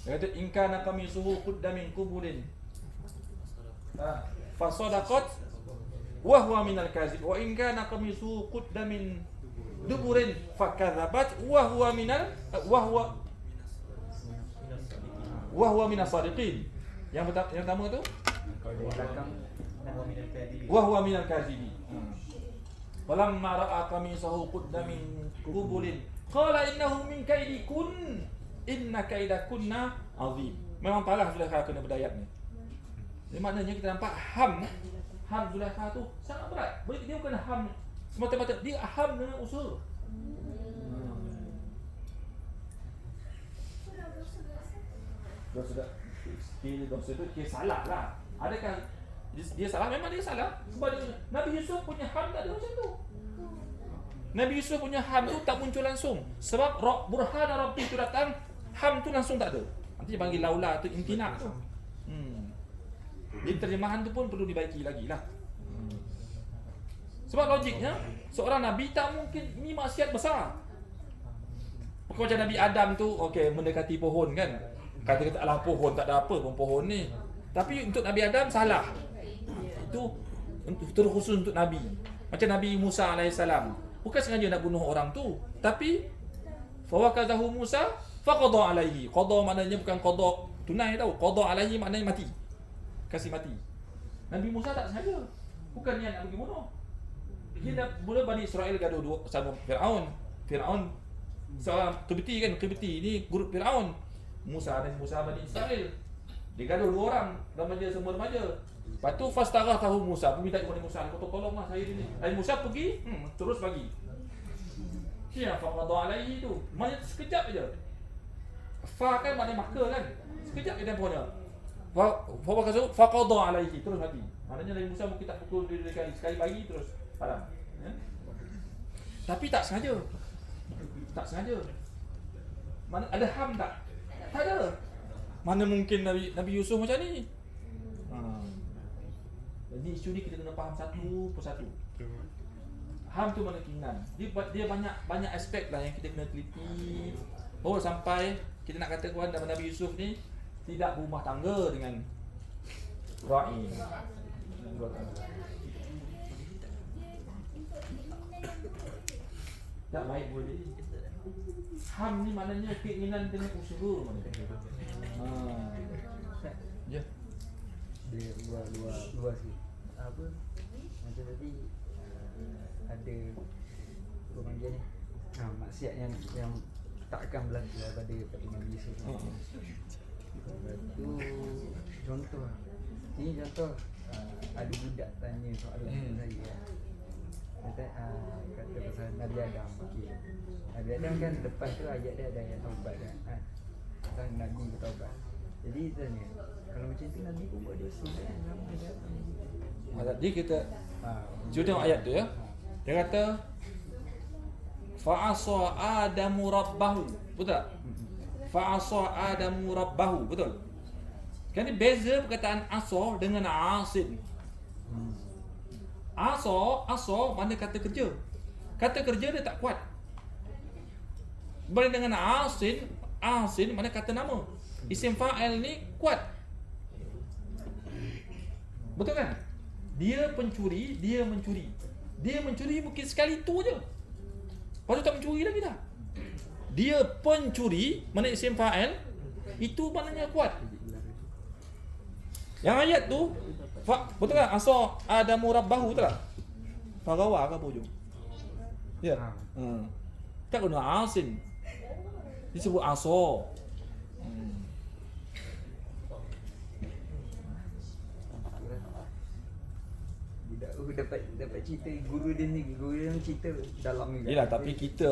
Dia kata in kana qamisuhu qudda min qubulin fa sadaqat wa huwa minal kazib wa in kana qamisuhu qudda min duburin fa kadzabat wa huwa minas sadiqin. Yang pertama tu wa huwa minal kazibin. Falamma ra'a qamisuhu qudda min qubulin qala innahu min kaidikun inna kaidakunna azim. Memang parah Zulaikha kena berdayat ni. Jadi maknanya kita nampak ham Zulaikha tu sangat berat. Dia bukan ham semata-mata, dia ham dengan usaha. Dosa tu dia salah lah. Adakah dia salah? Memang dia salah. Sebab Nabi Yusuf punya ham tak ada macam tu. Nabi Yusuf punya ham tu tak muncul langsung. Sebab burhan Rabbi tu datang, ham tu langsung tak ada. Nanti panggil laula tu imtina tu. Jadi terjemahan tu pun perlu dibaiki lagi lah. Sebab logiknya seorang Nabi tak mungkin, ini maksiat besar. Bukan macam Nabi Adam tu, okey, mendekati pohon kan, kata-kata alah pohon, tak ada apa pun pohon ni. Tapi untuk Nabi Adam salah. Itu terkhusus untuk Nabi. Macam Nabi Musa AS, bukan sengaja nak bunuh orang tu, tapi fawakadahu Musa faqada alaihi. Qada maknanya bukan qada tunai tau. Qada alaihi maknanya mati. Kasih mati. Nabi Musa tak sengaja. Bukan niat nak pergi bunuh. Dia dah mula Bani Israel gaduh sama Firaun. Firaun seorang Qibti kan, Qibti ni guru Firaun. Musa Bani Israel. Dia gaduh dua orang, remaja semua remaja. Lepas tu fastarah tahu Musa, pergi minta kepada Musa, kata tolonglah saya ni. Musa pergi, terus bagi. Dia faqada alaihi tu. Maknanya sekejap aja. Fa kan maknanya maka kan. Sekejap je tempohnya. Faqada alaihi terus mati. Maknanya Nabi Musa mungkin tak pukul dia sekali bagi terus padam. Tapi tak sengaja. Tak sengaja. Mana ada ham tak? Tak ada. Mana mungkin Nabi Yusuf macam ni? Jadi isu ni kita kena faham satu persatu. HAM tu mana keinginan. Dia banyak aspek lah yang kita kena teliti. Baru sampai kita nak kata kawan Nabi Yusuf ni tidak berumah tangga dengan ra'i. Tak baik boleh. HAM ni maknanya keinginan dengan usaha mana. Ya. Dia luar sikit. Apa? Macam tadi ada orang dia ni. Maksiat yang takkan berlaku pada Nabi Yusuf. Itu contoh. Ini contoh ada budak tanya soalan saya. Kata pasal Nabi Adam. Okey. Nabi Adam kan lepas tu ayat dia ada ayat taubat kan. Tentang Nabi bertaubat. Jadi tanya, kalau macam tu Nabi pun buat dosa kan? Jadi kita cuba tengok ayat tu ya. Dia kata fa'asa Adamu rabbahu. Betul tak? Fa'asa Adamu rabbahu. Betul? Kan ni beza perkataan asa dengan asin. Asa mana kata kerja. Kata kerja dia tak kuat. Berbanding dengan asin mana kata nama. Isim fa'il ni kuat. Betul kan? Dia pencuri, dia mencuri. Dia mencuri mungkin sekali tu je. Lepas tu tak mencuri lagi dah. Dia pencuri, mana isim fa'il, itu maknanya kuat. Yang ayat tu betul kan? Asa Adamu rabbahu, betul tak? Fagawa ke apa hujung? Ya. Tak guna asin. Disebut asa. Dapat cerita guru dia cerita dalam ni. Yalah, tapi kita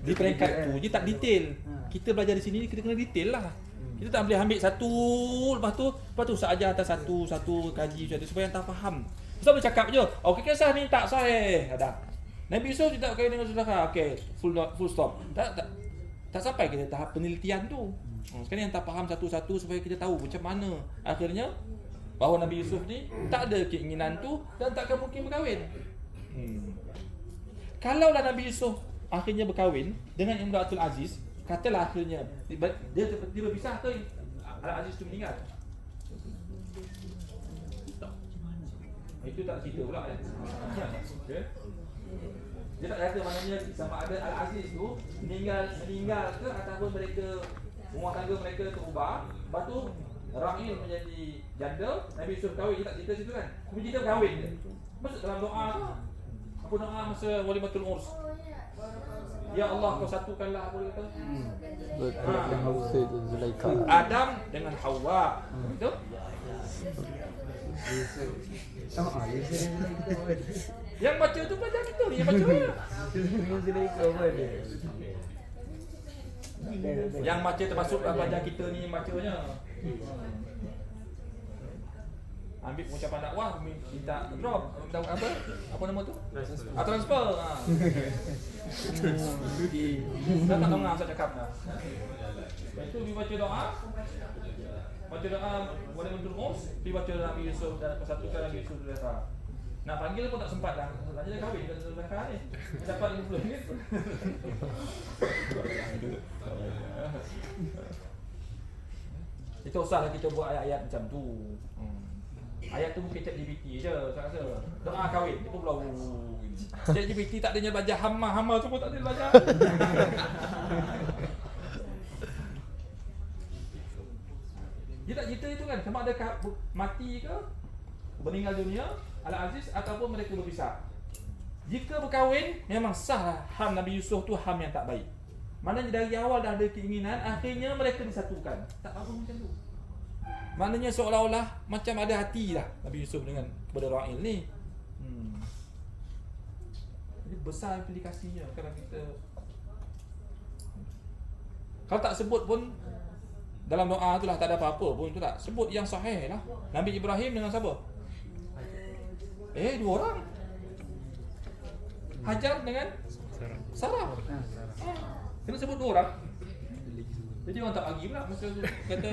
di peringkat tu dia tak detail. Kita belajar di sini kita kena detail lah. Kita tak boleh ambil satu lepas tu saja atas satu kaji satu supaya entah faham. Kita boleh cakap je, okey kisah ni tak sahih. Ada. Nabi Yusuf tidak kawin dengan Zulaikha. Okey, full stop. Tak sampai kita tahap penelitian tu. Sekarang yang tak faham satu-satu supaya kita tahu macam mana akhirnya bahawa Nabi Yusuf ni tak ada keinginan tu dan takkan mungkin berkahwin. Kalaulah Nabi Yusuf akhirnya berkahwin dengan Imratul Aziz, katalah akhirnya dia berpisah ke Al-Aziz tu meninggal. Itu tak cerita pula ya. Okay. Dia tak kata maknanya sama ada Al-Aziz tu meninggal ke ataupun mereka rumah tangga mereka terubah, lepas tu Rahil menjadi janda, Nabi Yusuf kahwin, dia tak cerita situ kan. Cuma cerita kahwin je. Masuk dalam doa tu. Apa doa masa walimatul urs? Ya Allah, kau satukanlah, apa dia kata? Zulaikha. Adam dengan Hawa. Betul? Yang baca tu pelajar kita ni, yang baca ya. Yang baca termasuk pelajar kita ni yang bacanya. Ambil ucapan dakwah, minta drop, apa nama tu? Transfer. Dah tak dengar saya cakap dah. Itu dia baca doa. Baca doa boleh menurut dia baca Nabi Yusuf dan persatukan Nabi Yusuf Zulaikha. Nak panggil pun tak sempat dah. Tanya dia kahwin dengan Zulaikha ni. Dapat 50 minit. Itu usahlah kita buat ayat-ayat macam tu. Ayat tu mungkin ChatGPT je saya rasa. Doa kahwin dia pun belau gini. ChatGPT tak adanya belajar hama tu pun tak ada belajar. Dia tak cerita itu kan, sama ada mati ke, meninggal dunia, Al-Aziz ataupun mereka berpisah. Jika berkahwin, memang sah HAM Nabi Yusuf tu HAM yang tak baik. Maknanya dari awal dah ada keinginan, akhirnya mereka disatukan. Tak apa macam tu. Maknanya seolah-olah macam ada hati lah Nabi Yusuf dengan kepada Rahil ni. Jadi besar implikasinya kalau kita. Kalau tak sebut pun dalam doa tu lah tak ada apa-apa pun tu tak. Sebut yang sahih lah. Nabi Ibrahim dengan siapa? Dua orang. Hajar dengan Sarah. Kena sebut dua orang. Jadi orang tak bagi pula masa tu kata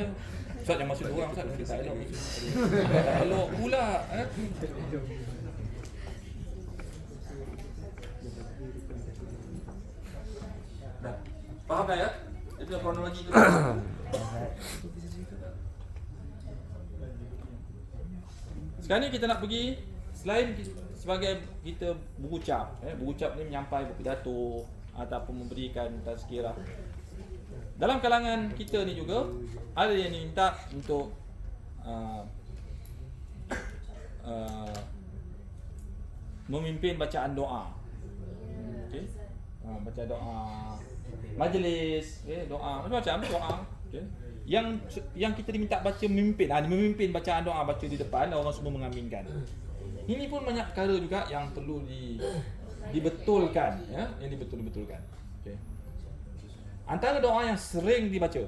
Ustaz jangan masuk orang Ustaz, kita elok. Tak elok pula Dah. Faham dah ya? Itu kronologi tu. Sekarang ni kita nak pergi selain sebagai kita berucap, berucap ni menyampai berpidato ataupun memberikan tazkirah. Dalam kalangan kita ni juga ada yang minta untuk memimpin bacaan doa. Okey. Baca doa majlis, doa macam-macam doa. Okey. Yang kita diminta baca memimpin bacaan doa, baca di depan dan orang semua mengaminkan. Ini pun banyak perkara juga yang perlu dibetulkan, ya, yang dibetul-betulkan. Okey. Antara doa yang sering dibaca,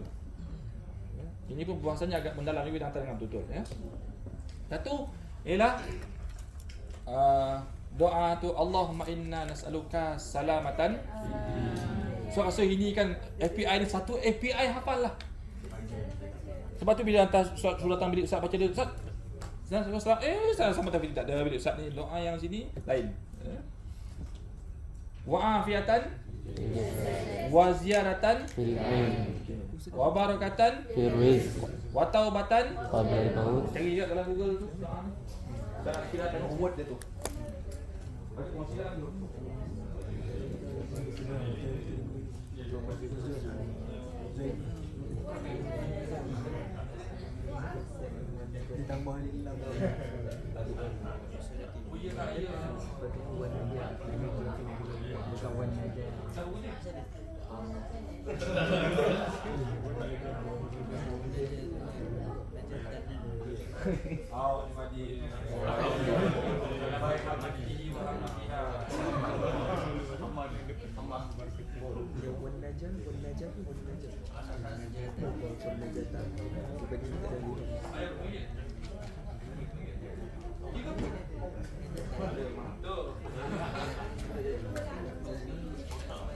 ini pun bahasanya agak mendalam juga antara dengan betul, ya. Satu ialah doa tu Allahumma inna nas'aluka salamatan. So rasa ini kan API ni satu API hafal lah. Sebab tu bila hantar surat datang bilik Ustaz baca dia, Ustaz salam sama tapi tak ada bilik Ustaz ni doa yang sini lain. Wa afiatan wa ziyaratan wa barakatan wa taubatan. Cari je dalam Google tu doa ni. Dan kira tengok word dia tu. Baca kongsikan dulu. Ditambah lillah. Oh ya tak ya. Bukan wan aja. Oh, ni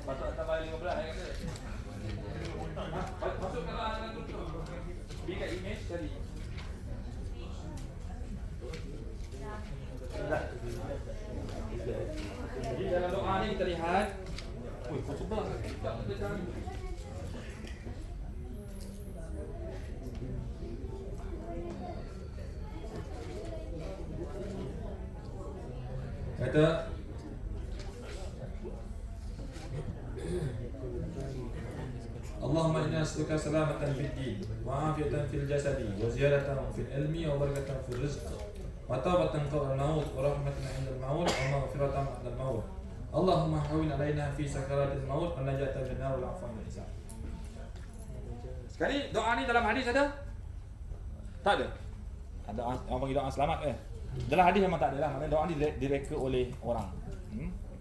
Masuk tambah 15 ya kata. Masukkanlah dalam tu. Beri kat image tadi. Jadi dalam doa ni kita lihat. Oi, kau sebelah. Kata Allahumma inna nas'aluka salamatan fid din wa afiyatan fil jasadi wa ziyadatan fil ilmi wa barakatan fil rizq wa tawbatan qabla al-maut wa rahmatan 'inda al-maut wa maghfiratan ba'da al-maut. Allahumma hawwin 'alaina fi sakaratil maut wa najatan min nar wal 'afwan wal ihsan. Sekali doa ni dalam hadis ada? Tak ada. Ada orang bagi doa selamat ke? Dalam hadis memang tak ada lah. Maknanya doa ni direka oleh orang.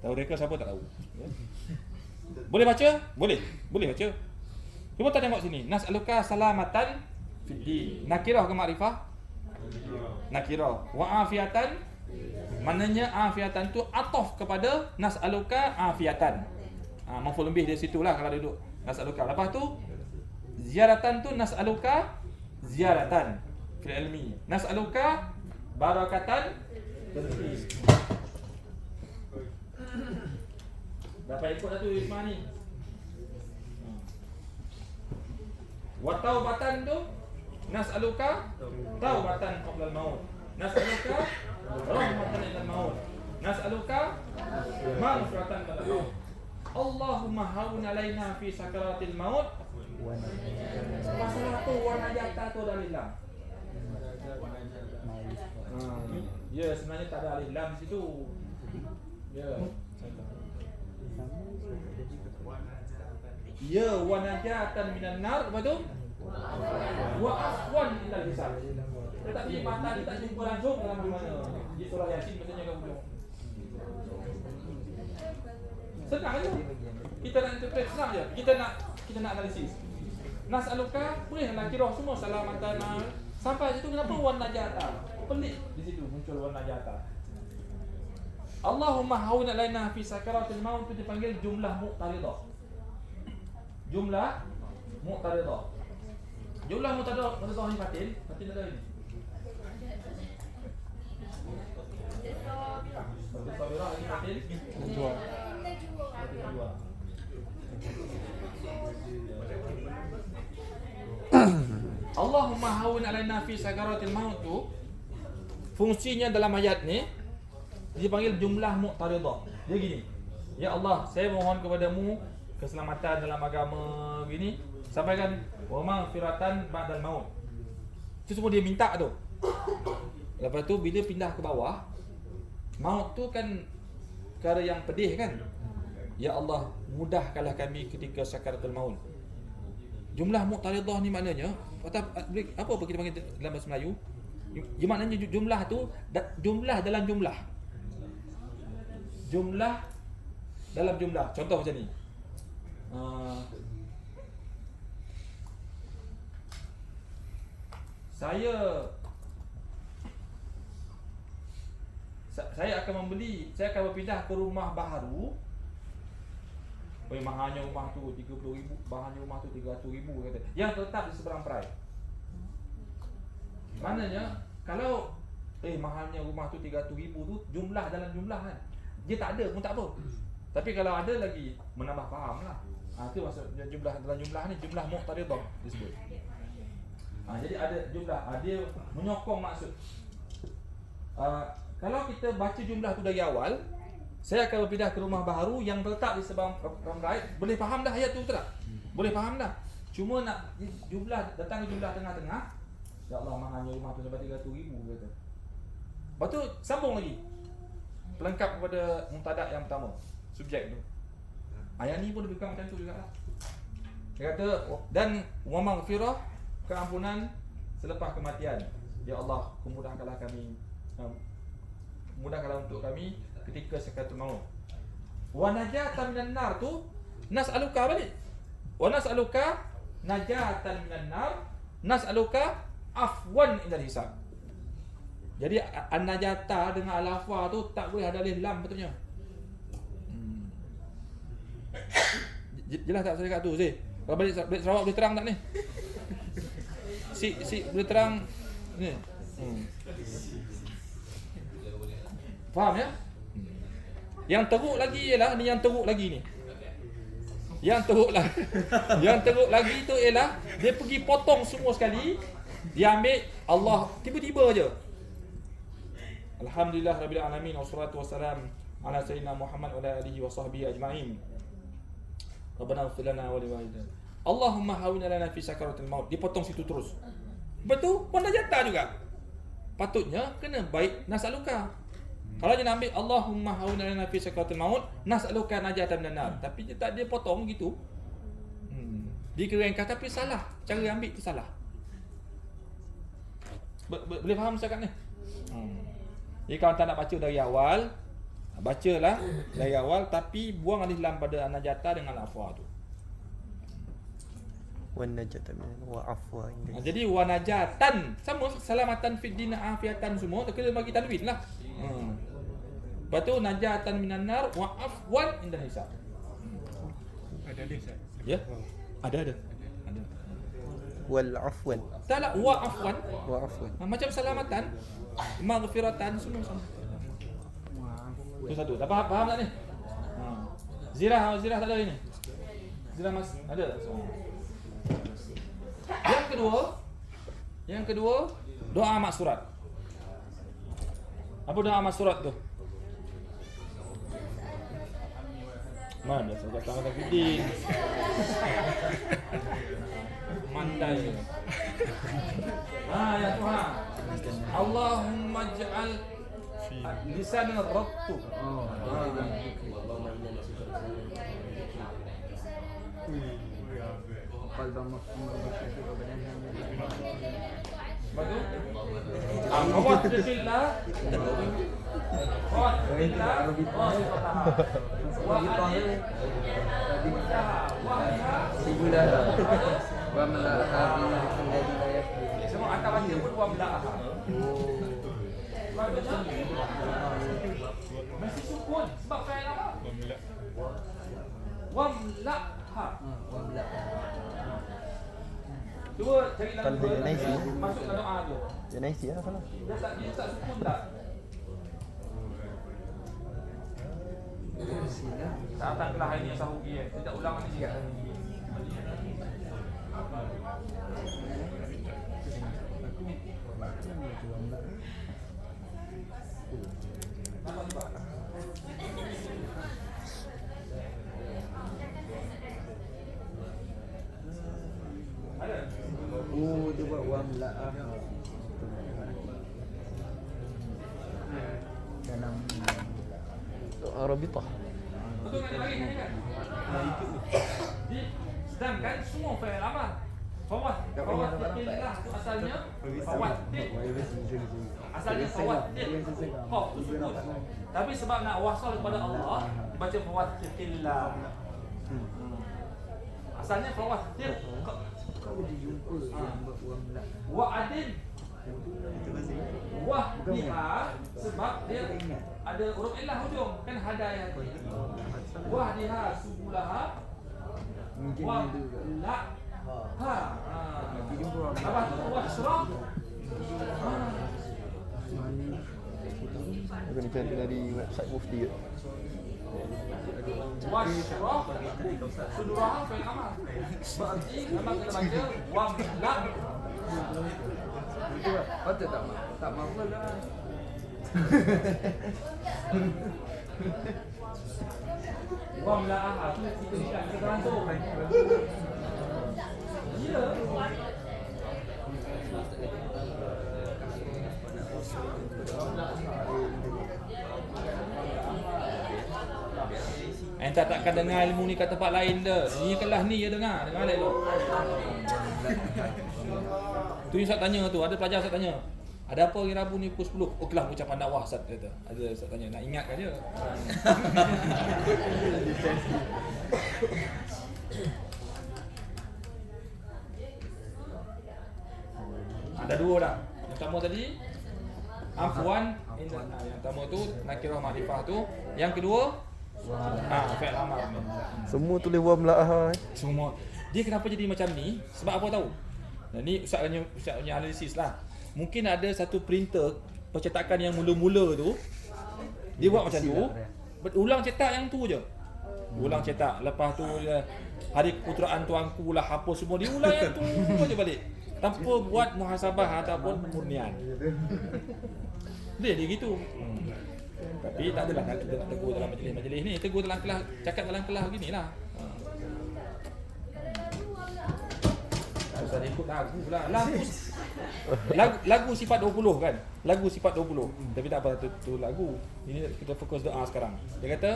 Tahu reka siapa tak tahu. Ya? Boleh baca? Boleh. Boleh baca. Cuba kita tengok sini. Nas'aluka salamatan fid din. Nakirah ke makrifah? Nakirah. Wa afiatan. Maknanya afiatan tu ataf kepada nas'aluka afiatan. Maf'ul bih dia situlah kalau duduk nas'aluka. Lepas tu ziaratan tu nas'aluka ziaratan fil ilmi. Nas'aluka barakatan. Dapat ikut dah tu Ismail ni. Wa taubatan tu nas'aluka taubatan qabla al-maut. Nas'aluka rahmatan ila al-maut. Nas'aluka maghfiratan ba'da al-maut. Allahumma hawwin 'alaina fi sakaratil maut. Masalah tu warna jata tu ada alif lam. Ya, sebenarnya tak ada alif lam di situ. Ya. Ya, wa najatan minan nar, apa tu? Wa afwan ila hisab. Tetapi mata kita tak jumpa langsung dalam mana. Di surah Yasin macamnya kau belum. Senang aja. Kita nak interpret senang je. Kita nak analisis. Nas'aluka, boleh nak kira semua salamatan. Sampai situ kenapa wan najata? Pelik di situ muncul wan najata. Allahumma hawwin 'alaina fi sakaratil maut itu dipanggil jumlah muqtaridah. Jumlah muqtaridah. Jumlah mutaridah ni Fatin ada ini. Sabirah lagi Fatin. Dua. Allahumma hawwin alaina fi sakaratil maut tu fungsinya dalam ayat ni dipanggil jumlah muqtaridah. Dia gini. Ya Allah, saya mohon kepadamu keselamatan dalam agama gini, sampaikan wa maghfiratan ba'dal maut. Itu semua dia minta tu. Lepas tu bila pindah ke bawah, maut tu kan perkara yang pedih kan. Ya Allah, mudahkanlah kami ketika sakaratul maut. Jumlah muqtaridah ni maknanya apa kita panggil dalam bahasa Melayu? Maknanya jumlah tu jumlah dalam jumlah. Jumlah dalam jumlah. Contoh macam ni. Saya akan berpindah ke rumah baharu. Mahalnya rumah tu 30,000, bahannya rumah tu 300,000 kata. Yang terletak di seberang perai. Maknanya kalau mahalnya rumah tu 300,000 tu jumlah dalam jumlah kan. Dia tak ada pun tak apa. Tapi kalau ada lagi menambah faham lah. Itu maksud jumlah dalam jumlah ni, jumlah muqtaridah disebut. Jadi ada jumlah, dia menyokong maksud. Kalau kita baca jumlah tu dari awal, saya akan berpindah ke rumah baharu yang terletak di seberang perai. Boleh faham dah ayat tu betul tak? Boleh faham dah. Cuma nak jumlah, datang ke jumlah tengah-tengah. Ya Allah, mahalnya rumah tu sampai 300,000 kata. Lepas tu sambung lagi. Pelengkap kepada mubtada yang pertama, subjek tu. Ayat ni pun lebih kurang macam tu jugalah. Dia kata dan wa maghfirah, keampunan selepas kematian. Ya Allah, mudahkanlah kami, mudahkanlah untuk kami ketika sakaratul maut. Wa najatan minan nar tu nas'aluka balik. Wa nas'aluka najatan minan nar, nas'aluka afwan indal hisab. Jadi an-najata dengan al-afwa tu tak boleh ada alif lam betulnya. Jelas tak saya kat tu Zee? Kalau balik Sarawak boleh terang tak ni? Si boleh terang ni. Faham ya? Yang teruk lagi ialah ni, yang teruk lagi ni. Yang teruk lagi tu ialah dia pergi potong semua sekali. Dia ambil Allah tiba-tiba aja. Alhamdulillah rabbil alamin wassalatu wassalam ala sayyidina Muhammad wa ala alihi wa sahbihi ajma'in. Rabbana ighfir lana wa liwalidayna. Allahumma hawwin lana fi sakaratil maut. Dipotong situ terus. Betul? Pun dah jatah juga. Patutnya kena baik nas'aluka. Kalau dia nak ambil Allahumma hawwin lana fi sakaratil maut, nas'aluka najatan minan nar. Tapi dia tak, dia potong gitu. Dikeringkan tapi salah. Cara ambil tu salah. Boleh faham cakap ni? Jadi kalau tak nak baca dari awal, bacalah dari awal tapi buang alif lam pada najata dengan afwa tu. Wa najatan wa afwa. Jadi wa najatan sama salamatan fid din afiatan semua kena bagi tanwin lah. Lepas tu najatan minan nar wa afwan inda hisab. Ada alif tak? Ya? Ada. Wal afwan. Taklah wa afwan. Wa afwan. Macam salamatan, maghfiratan semua sama. Tu satu. Tak faham tak ni? Zirah tak ada ini. Zirah mas ada tak? Yang kedua, doa maksurat. Apa doa maksurat tu? Mana saya kata tak gede. Mandai. Ya Tuhan. Allahumma ij'al lisan ar-rabtu. Betul? Awat bismillah. Awat bismillah. Semua akan baca pun wa mla'aha. Mesti sukun sebab fail apa? Wa mla'aha. Cuba cari lagu Kalau dia naik sini. masuk dalam doa tu. Dia naik sini lah salah. Dia tak sukun tak? Tak datang kelas hari ni yang sahugi Saya tak ulang ni sikit. Ada? Oh, dia buat wam la'ah. Dalam Arabitah. Betul kan lagi kan? Sedangkan semua fa'il amal. Fawatil lah asalnya fawatil. Asalnya fawatil. Kau sukun. Tapi sebab nak wasal kepada Allah, dibaca fawatilillah. Asalnya fawatil. kau dijumpa yang buat wam la'ah. Wa'adin. Wah biha sebab dia ada huruf illah hujung kan hadayah. Wah diha subulaha. Mungkin Wah dia juga. la ha. Dijumpa wam Apa la'ah. tu wasrah? Aku ni cari dari website Mufti ke. Wasrah. Sudurah fa'il amal. Berarti memang kena baca wam la. Patut tak mampu lah. Wam la tu kita langsung. Ya. Entah takkan dengar ilmu ni kat tempat lain dah. Ni kelas ni je dengar elok. Tu yang Ustaz tanya tu, ada pelajar Ustaz tanya. Ada apa hari Rabu ni pukul 10? Oh kelas ucapan dakwah Ustaz kata. Ada Ustaz tanya, nak ingatkan dia. Ada dua dah. Yang pertama tadi afwan, yang pertama tu nakirah makrifah tu. Yang kedua fi'il amal. Semua tulis wam la'ah. Semua. Dia kenapa jadi macam ni? Sebab apa tahu? Nah, ni Ustaz punya analisis lah. Mungkin ada satu printer percetakan yang mula-mula tu dia buat macam tu, ulang cetak yang tu je. Ulang cetak, lepas tu dia hari keputeraan tuanku lah apa semua dia ulang yang tu je balik. Tanpa buat muhasabah ataupun pemurnian. Dia gitu. Tapi tak adalah kita nak tegur dalam majlis-majlis ni, tegur dalam kelas, cakap dalam kelas ginilah. Usah ikut lagu pula. Lagu sifat 20 kan. Lagu sifat 20. Tapi tak apa tu lagu. Ini kita fokus doa sekarang. Dia kata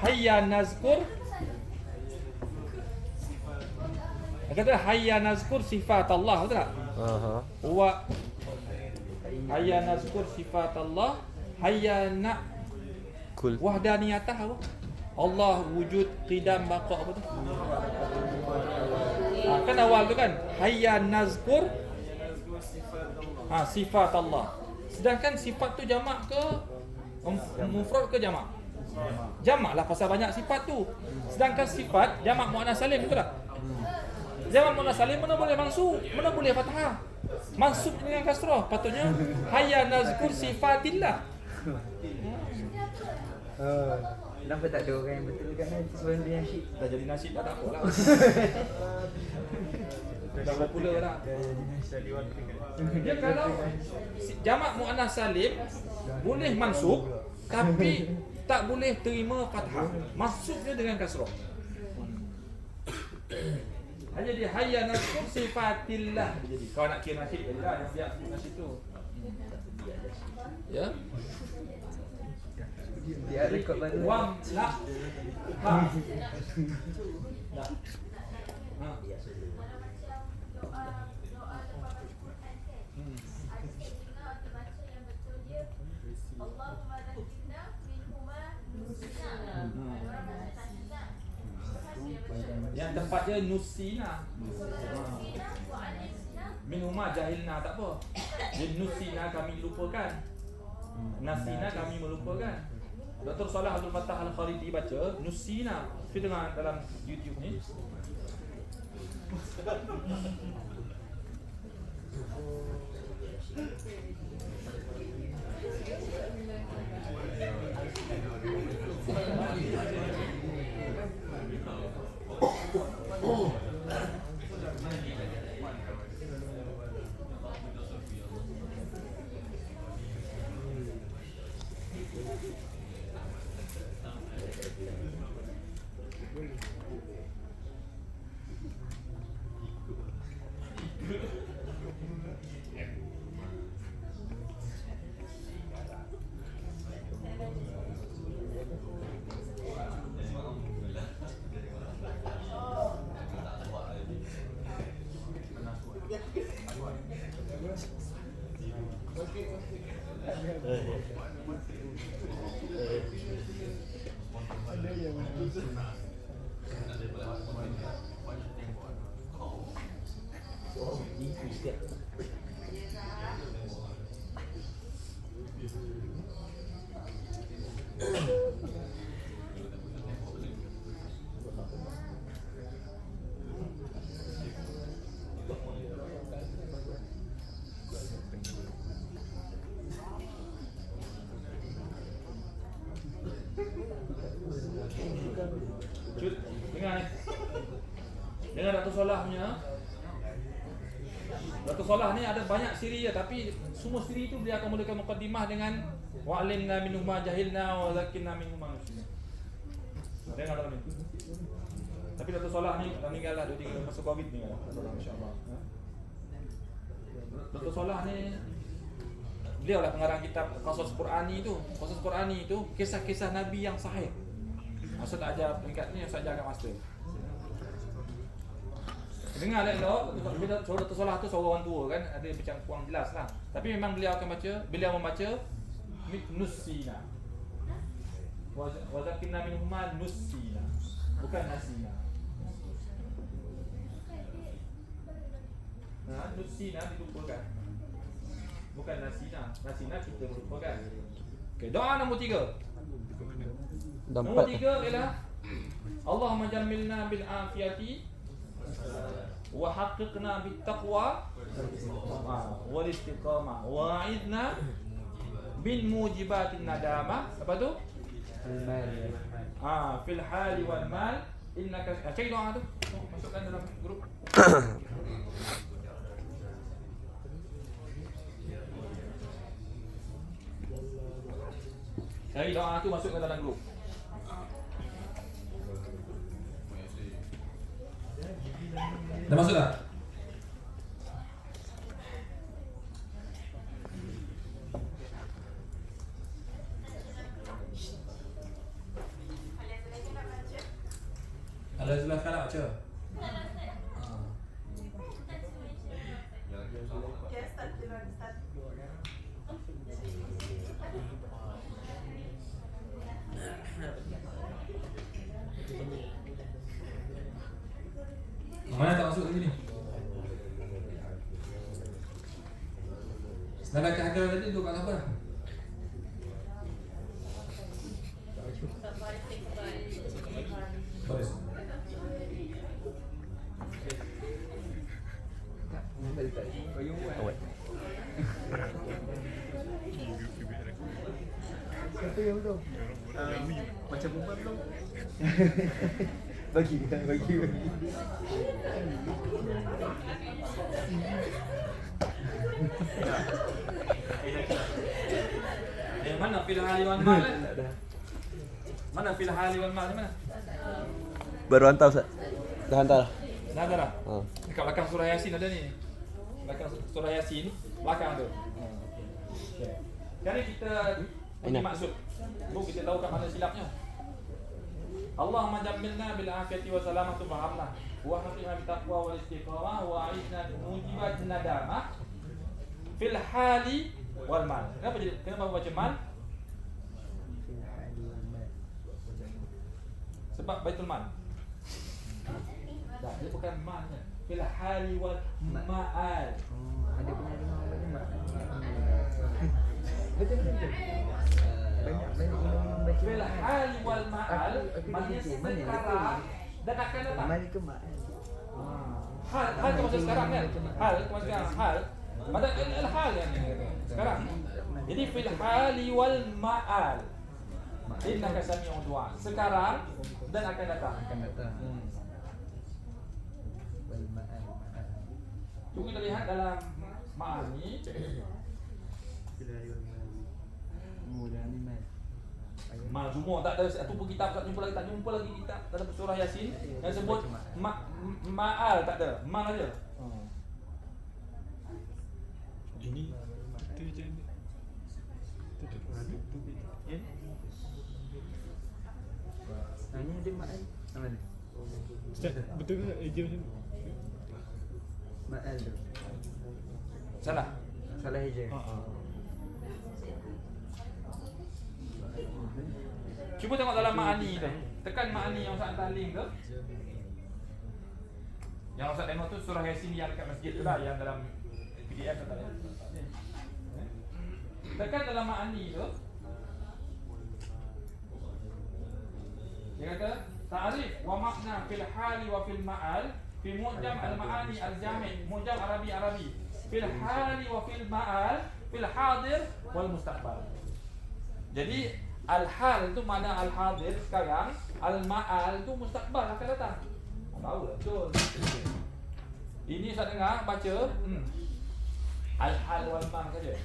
hayya nazkur. Dia kata hayya nazkur sifat Allah, betul tak? Wa hayya nazkur sifat Allah, hayya na Kul. wahdaniyatah apa? Allah wujud qidam baqa apa tu? Kan awal tu kan hayya nazkur sifat Allah. Sedangkan sifat tu jamak ke mufrad ke jamak? Jamak lah pasal banyak sifat tu. Sedangkan sifat jamak muannas salim, betul tak? Jamak muannas salim mana boleh mansub, mana boleh fathah. Mansub dengan kasrah. Patutnya hayya nazkur sifatillah. Kenapa tak ada orang yang betulkan nanti sebelum dia nasyid? Dah jadi nasyid dah tak apalah. Dah popular dah. Dia kalau jamak muannas salim boleh mansub tapi tak boleh terima fathah. Mansubnya dengan kasrah. Hanya dia hayya nazkur sifatillah. Jadi kau nak kira nasyid jadilah yang biar nasyid tu. Ya. Dia rekod baru. Wam la ha. Dah. Ha. Yang tempat dia nusina. Minuma jahilna tak apa. Dia nusina kami lupakan. Nasina kami melupakan. Dr. Salah Abdul Fattah Al-Kharidi baca nusina. Kita tengok dalam YouTube ni. Cut, dengar ni. Dengar Datuk Solah punya. Datuk Solah ni ada banyak siri ya, tapi semua siri itu dia akan mulakan mukaddimah dengan wa'alimna minhum ma jahilna wa zakinna minhum ma nusina. Dengar dalam ni. Tapi Datuk Solah ni dah meninggal lah, dia masuk Covid ni kan. Datuk Solah insya-Allah. Datuk Solah ni beliau lah pengarang kitab Qasas Qur'ani tu. Qasas Qur'ani itu kisah-kisah Nabi yang sahih. Maksud tak ajar peringkat ni, Ustaz ajar kat master. Dengar lah elok, Datuk Solah tu seorang orang tua kan, ada macam kurang jelas lah. Tapi memang beliau akan baca, beliau membaca nusina. Wa zakinna minhum ma nusina. Bukan nasina. Nah, nusina dilupakan. Bukan nasina. Nasina kita melupakan. Okey, doa nombor 3. Nombor 3 ialah Allahumma jammilna bil afiyati wa haqqiqna bit taqwa wal istiqamah wa a'idna bin mujibatin nadamah. Apa tu? Fil hali wal mal innaka cari doa tu. Masukkan dalam grup. Cari doa tu, masukkan dalam grup. Dah masuk dah? Ada sebelah kanan baca? Mana tak masuk lagi ni? Sedangkan harga tadi duduk kat apa? Baris. Siapa yang betul? Macam perempuan belum? Bagi. Yang mana fil hali wal mal? Mana fil hali wal mal mana? Baru hantar Ustaz. Dah hantar. Dah ada dah. Ha. Dekat belakang surah Yasin ada ni. Belakang surah Yasin, belakang tu. Okey. Sekarang kita punya maksud. Baru kita tahu kat mana silapnya. Allahumma jammilna bil afiyati wa salamatu fahamna wa haqqina bit taqwa wal istiqamah wa a'idna bi mujibatin nadamah fil hali wal mal. Kenapa baca mal? Sebab Baitul Mal. Tak, dia bukan mal. Fil hali wal ma'al. Ada pernah dengar banyak mak. Betul. Banyak imam baca. Fil hali wal ma'al, maknanya sekarang dan akan datang. Mal ke mak? Hal termasuk sekarang kan? Hal termasuk sekarang. Hal. Pada al-hal yang ini kata. Sekarang. Jadi fil hali wal ma'al. Innaka sami'ud du'a. Sekarang dan akan datang. Akan datang. Wal ma'al. Cuba kita lihat dalam ma'ani. Dah ni mai. Majmu' tak ada satu pun kitab tak jumpa lagi kitab dalam surah Yasin yang sebut ma'al tak ada. Ma aja. Ini kita je. Ini ada ma'al. Mana? Ustaz, betul ke eja macam tu? Ma'al tu. Salah. Salah hijau. Cuba tengok dalam ma'ani tu. Tekan ma'ani yang Ustaz hantar link tu. Yang Ustaz tengok tu surah Yasin yang dekat masjid tu lah, yang dalam PDF tu tak ada. Tekan dalam ma'ani tu. Dia kata ta'rif wa makna fil hali wa fil ma'al fi mu'jam al-ma'ani al-jami' mu'jam Arabi fil hali wa fil ma'al fil hadir wal mustaqbal. Jadi al-hal tu mana al-hadir sekarang, al-ma'al tu mustaqbal akan datang. Tahu lah betul. Ini saya dengar baca al-hal wal ma saja.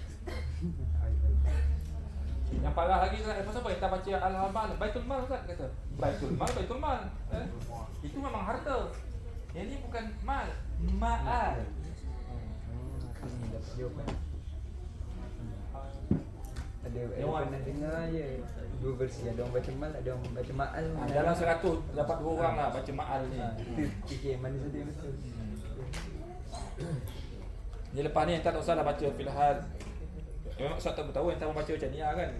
Yang parah lagi pasal apa kita baca al-mal, baitul mal Ustaz kata. Baitul mal. Itu memang harta. Yang ni bukan mal, ma'al. Ini dapat jawapan. Ada Yang pernah dengar je dua versi, ada orang baca mal, ada orang baca ma'al. Dalam 100 dapat 2 orang lah baca ma'al ni. Itu fikir mana satu yang betul. Ni lepas ni tak usah lah baca fil hal. Memang Ustaz tak tahu yang tak baca macam ni lah kan.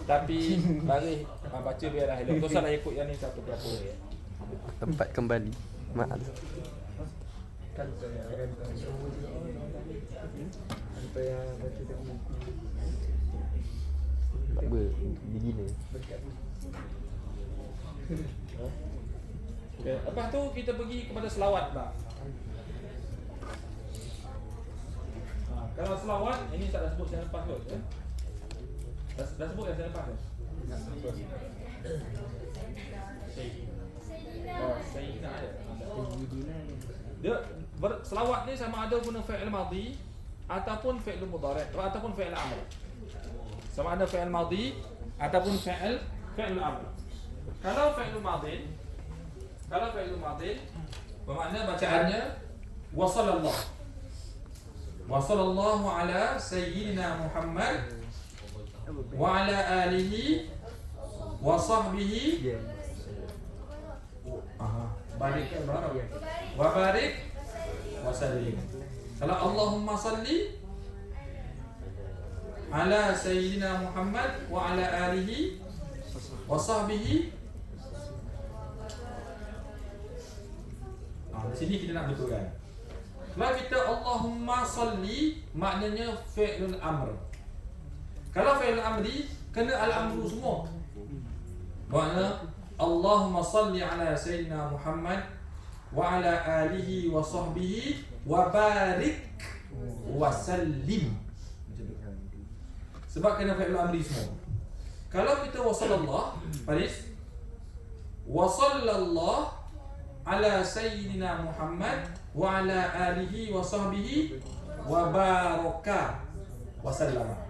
Tapi baris baca biarlah elok. Tak usahlah ikut yang ni satu apa. Tempat kembali. Maaf. Kan saya akan apa yang baca tak buku. Apa? Beginner. Berkat. Okay. Lepas tu kita pergi kepada selawat pula. Kalau selawat, ini tak dah sebut saya lepas kot ya? Dah sebut yang saya lepas ke? Oh, Sayyidina ada. Dia selawat ni sama ada guna fi'il madhi ataupun fi'il mudhari' ataupun fi'il amr. Sama ada fi'il madhi ataupun fi'il amr. Kalau fi'il madhi bermakna bacaannya wa sallallahu ala sayyidina Muhammad wa ala alihi wa sahbihi barik wa barik wa sallim. Kalau Allahumma salli ala sayyidina Muhammad wa ala alihi wa sahbihi. Di sini kita nak betulkan. Kalau kita Allahumma salli maknanya fi'lul amr. Kalau fi'lul amri kena al-amru semua. Makna Allahumma salli ala sayyidina Muhammad wa ala alihi wa sahbihi wa barik wa sallim. Sebab kena fi'lul amri semua. Kalau kita wa sallallahu Faris wa sallallahu ala sayyidina Muhammad wa ala alihi wa sahbihi wa baraka wa sallama.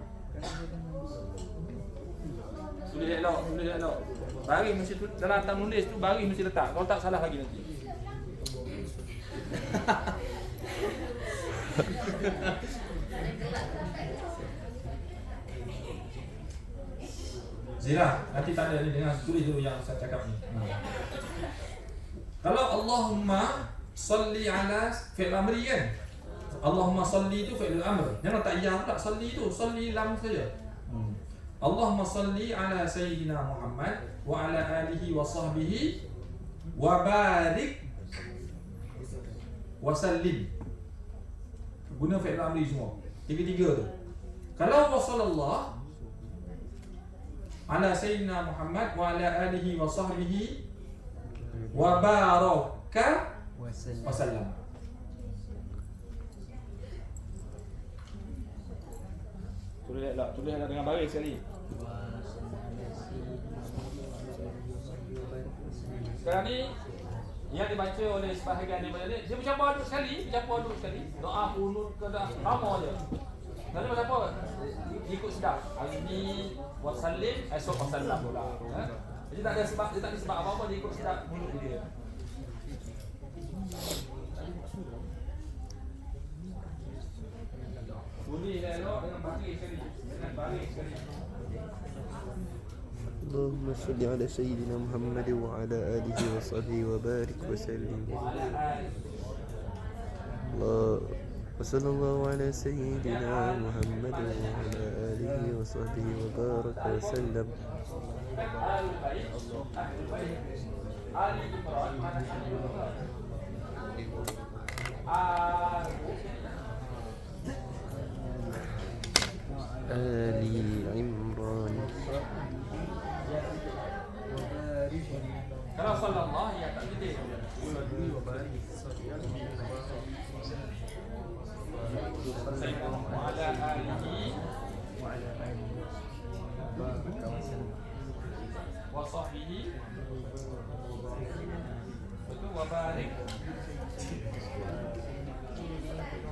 Tulis elok. Baris mesti dalam atas nulis tu baris mesti letak. Kalau tak salah lagi nanti. Zira, nanti tak ada ni dengar tulis dulu yang saya cakap ni. Kalau Allahumma salli ala fi'il amri kan? Allahumma salli itu fi'il amr. Jangan tak ya pula salli itu, salli lam saja. Allahumma salli ala sayyidina Muhammad wa ala alihi wa sahbihi wa barik wa sallim. Guna fi'il amri semua. Tiga-tiga tu. Kalau wa sallallahu ala sayyidina Muhammad wa ala alihi wa sahbihi wa baraka wasallam. Tulislah dengan baris sekali. Sekarang ni yang dibaca oleh sebahagian daripada dia bercampur aduk sekali. Doa kunut ke dah sama je. Lalu pasal apa? Ikut sedap. Hari ni wasallim, esok wasallam pula. Jadi tak ada sebab apa-apa, dia ikut sedap mulut dia. Bunyi dah elok dengan baris sekali. اللهم صل على سيدنا محمد وعلى آله وصحبه وبارك وسلم. وصلى الله على سيدنا محمد وعلى آله وصحبه وبارك وسلم. آل عمران. Kalau sallallahu ya tak jadi. Ala alihi wa sahbihi betul wa barik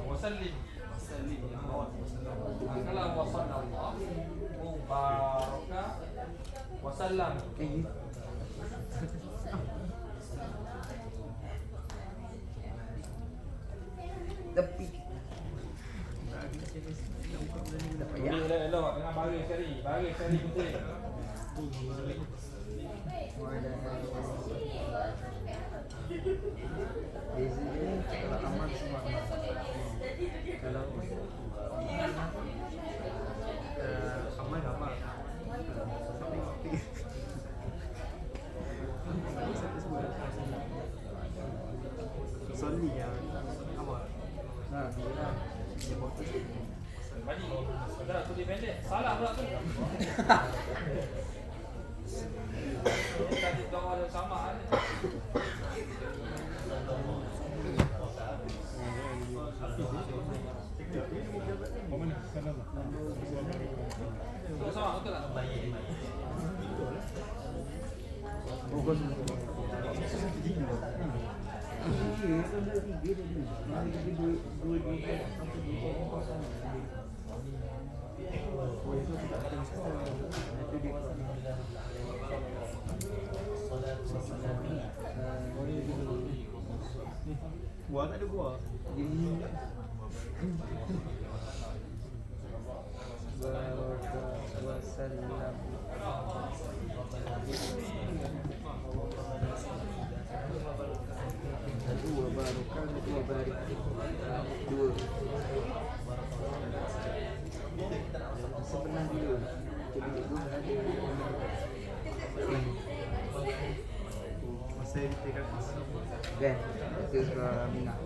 wa sallim. Kalau wa sallallahu mubaraka wa sallam. Tepi. Boleh dah elok dengan baris sekali penting. Beza dia kalau amal semua amal. Kalau amal Soli yang amal. Nah, dia fokus. Bagi dah tulis pendek. Salah pula tu. Tadi kau ada samaan. Mana? Kanan lah. Sama betul tak? Fokus. Buat tak ada buat. Dua barokah, dua barik. Dua. Sebenarnya dulu. Jadi itu ada. Masa kita kan Kan? Itu suka minat.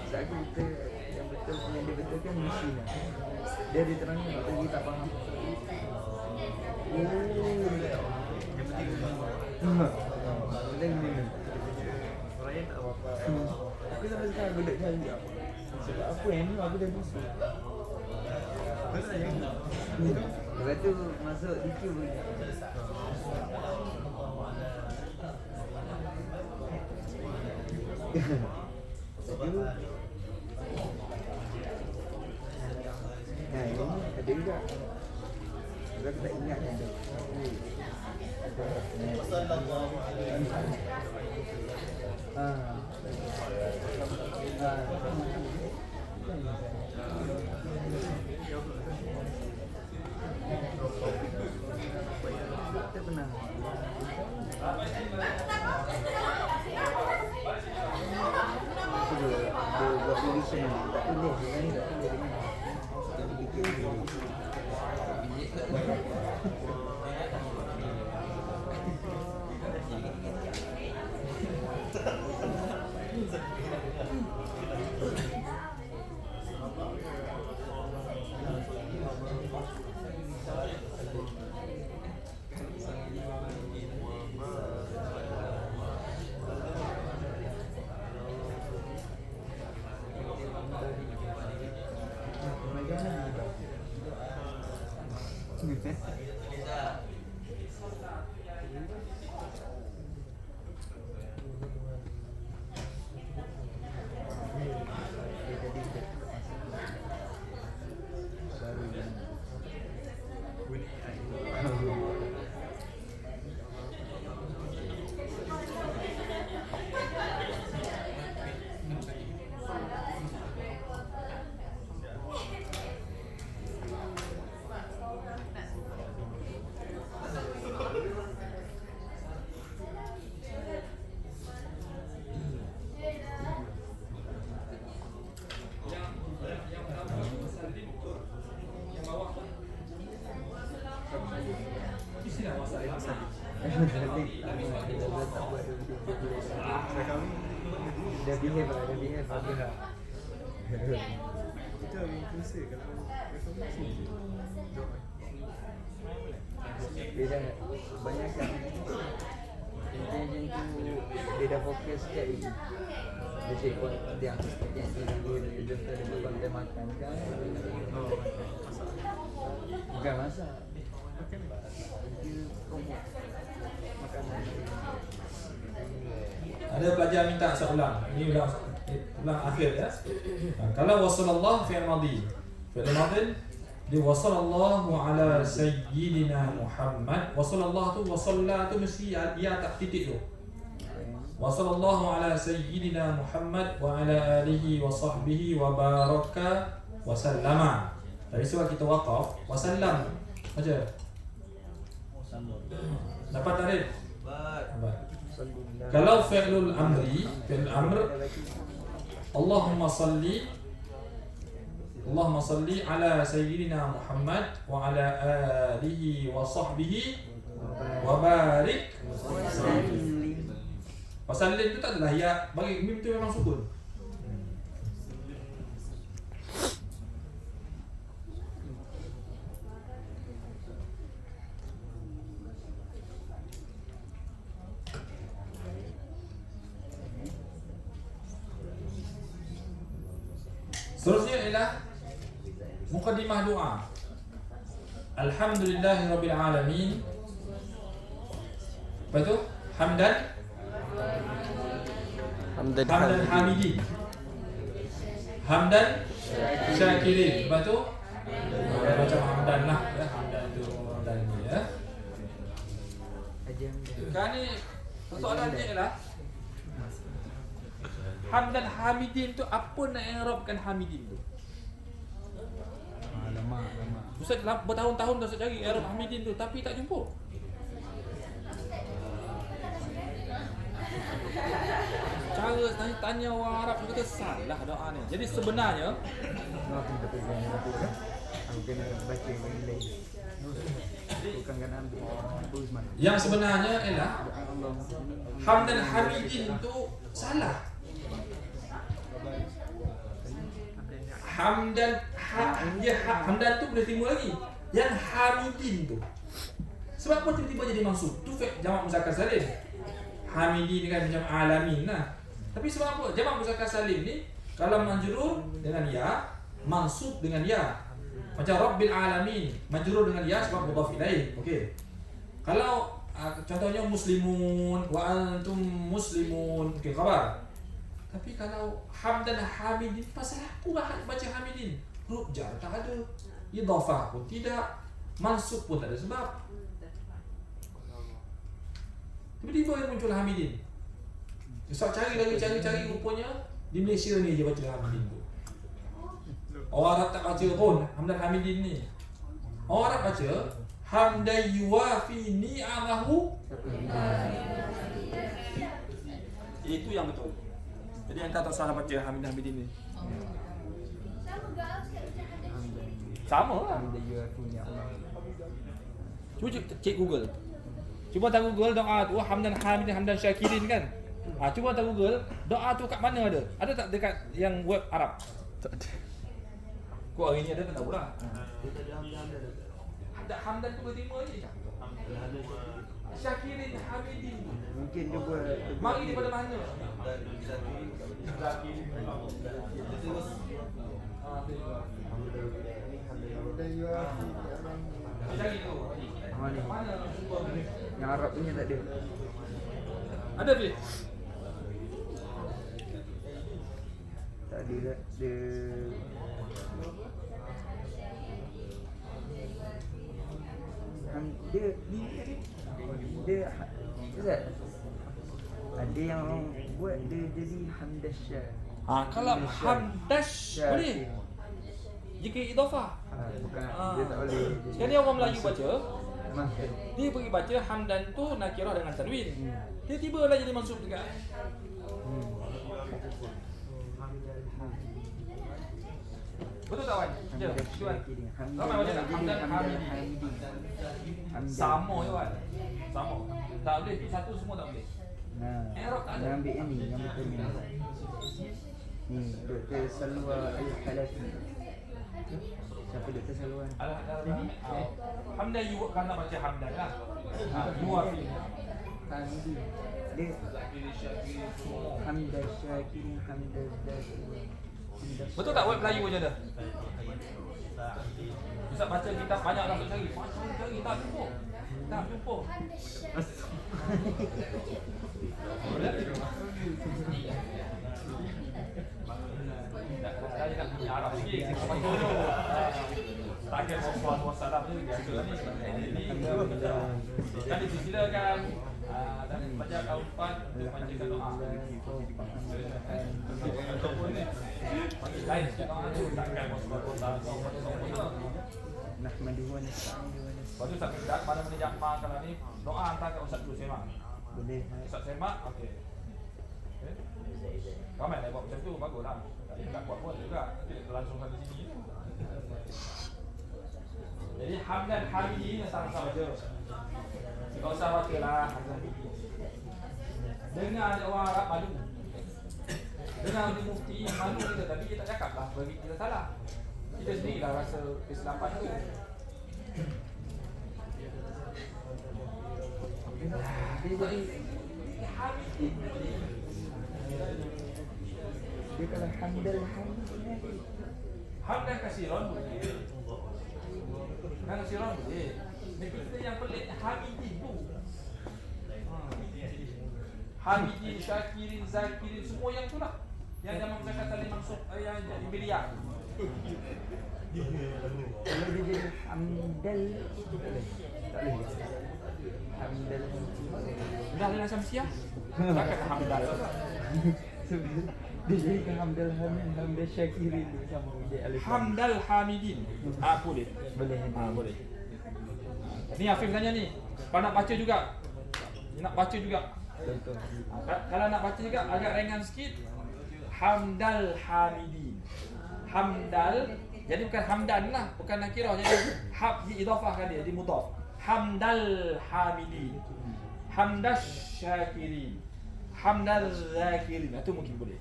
Saat kita yang betul punya dia betul kan mesin lah. Dia diterangkan tak tahu tak faham. yang penting Boleh minum. Ryan tak apa-apa. Aku sampai sekarang aku tak cari. Sebab apa yang ni aku dah busuk. Betul yang Lepas tu masuk DQ pun. Nah ini ada juga. Sebab aku tak ingat kan tu. Kita pernah dia buat tulisan ni tak tulis dengan ni tak tulis dengan jadi fikir Dah behave lah, dah behave bagus lah. Itu yang kuasa kalau reformasi. Dia dah banyak kan intelijen tu dia dah fokus sekejap lagi. Dia cakap dia yang dulu dia contoh dia bukan dia makan kan. Bukan masak. Dia promote makanan. Ada pelajar minta saya ulang. Ini ulang akhir ya. Kalau wasallallahu fi'il madhi. Fi'il madhi di wasallallahu ala sayyidina Muhammad. Wasallallahu tu wasalla tu mesti dia tak titik tu. Wasallallahu ala sayyidina Muhammad wa ala alihi wa sahbihi wa baraka wa sallama. Dari sebab kita waqaf wasallam. Baca. Dapat tarikh? Dapat. Kalau fi'lul amri, fi'lul amr Allahumma salli ala sayyidina Muhammad wa ala alihi wa sahbihi wa barik wa sallim itu tak adalah ya, bagi mim itu memang sukun. Seterusnya ialah muqaddimah doa. Alhamdulillahirabbil alamin. Apa itu? Hamdan hamidin. Hamdan syakirin. Lepas tu macam hamdan lah ya. Hamdan tu hamdan ni ya. Sekarang ni persoalan dia ialah hamdan hamidin tu apa nak i'rabkan hamidin tu? Lama. Ustaz bertahun-tahun dah saya cari i'rab hamidin tu tapi tak jumpa. Cara tanya orang Arab kata salah doa ni. Jadi sebenarnya Aku tak pegang aku kan. Aku kena baca lain. Bukan kena ambil terus mana. yang sebenarnya ialah Allah. hamdan hamidin tu salah. Hamdan hamdan tu boleh timbul lagi. Yang hamidin tu. Sebab apa tiba-tiba jadi mansub? Tu jamak muzakkar salim. Hamidin kan macam alamin lah. Tapi sebab apa? Jamak muzakkar salim ni kalau majrur dengan ya, mansub dengan ya. Macam rabbil alamin, majrur dengan ya sebab mudhaf ilaih. Okey. Kalau contohnya muslimun wa antum muslimun, okey khabar. Tapi kalau hamdan hamidin, pasal apa baca hamidin? Huruf jar tak ada, idhafah pun tidak, mansub pun tak ada sebab. Tiba-tiba yang muncul hamidin. Ustaz cari rupanya di Malaysia ni je baca hamidin tu. Orang Arab tak baca pun hamdan hamidin ni. Orang Arab baca hamdan yuwafi ni'amahu. Itu yang betul. Jadi anda tak salah baca hamdan hamidin ni. Sama lah. Cuba cek Google. Cuba hantar Google doa tu hamdan hamidin hamdan syakirin kan. Cuba hantar Google doa tu kat mana ada? Ada tak dekat yang web Arab? Tak ada. Kau hari ni ada tak tahu lah. Hamdan tu berterima je. Syakirin hamidin. Mungkin dia buat Mari daripada mana? Cari tu. Mana? Mana super ni? Yang Arab punya tak ada. Ada boleh? Tak ada tak ada. Dia ni dia Ustaz. Ada yang orang buat dia jadi Hamdasyah. Kalau Hamdash boleh. Jika idhafah. Bukan dia tak boleh. Sekarang ni orang Melayu baca, Maksud. dia pergi baca hamdan tu nakirah dengan tanwin. Dia tibalah jadi mansub juga. Betul tak Wan? Ya, Tuan. Ramai baca tak? Hamdan Hamidi. Sama je Wan. Sama. Tak boleh, satu semua tak boleh. Nah, Arab tak ada. yang ambil yang ni, yang betul ni. Ni, Dr. Salwa Al-Halafi. Siapa Dr. Salwa? Hamdan you kan nak baca hamdan lah. Muafi. Hamdi. Dia Hamdan Syakirin, Hamdan Zakirin. Betul tak web Melayu je ada? Ustaz baca kitab banyak lah untuk cari. Macam cari tak jumpa. Tak jumpa. Saya nak punya Arab sikit. Tak kira wassalam je biasa ni. Jadi kan disilakan dan baca kaupan untuk bacakan doa. Lain sikit doa tu takkan wassalam tak. Nahmaduhu wa nasta'inuhu wa Lepas tu Ustaz Kedat, mana-mana jakma kalau ni doa hantar kat Ustaz dulu semak. boleh. Ustaz semak, okey. Ramai lah buat macam tu, baguslah. Tak buat pun juga, nanti dia terlangsungkan di sini. Jadi Hamdan Hamidi ni sama-sama je. Tak usah khawatir lah. Dengar ada orang Arab malu. Dengar ada mufti malu kita, tapi dia tak cakap lah bagi kita salah. Kita sendirilah rasa kesilapan tu. Dia jadi dia kalau Hamdal Hamdi Hamdan kasiran boleh. Hamdan kasiran boleh. Kita yang pelik Hamidin tu. Hamidin, Syakirin, Zakirin, semua yang tu lah. Yang zaman zakat saling maksud yang jadi biliar. kalau dia jadi Hamdal tak boleh. Hamdal Dah ada macam siap. Zakat Hamdan. dia jadi ke Hamdal Hamdal Syakirin tu sama dia alif. Hamdal Hamidin. Boleh. Boleh. Boleh. Ni Afif tanya ni. Kalau nak baca juga. Nak baca juga. Contoh. Kalau nak baca juga agak ringan sikit. Hamdal Hamidin. Hamdal, jadi bukan Hamdan lah, bukan nakirah, jadi hab diidhafahkan dia, di mudhaf. Hamdal Hamidin. Hamdash Syakirin. Hamdal Zakirin. Itu mungkin boleh.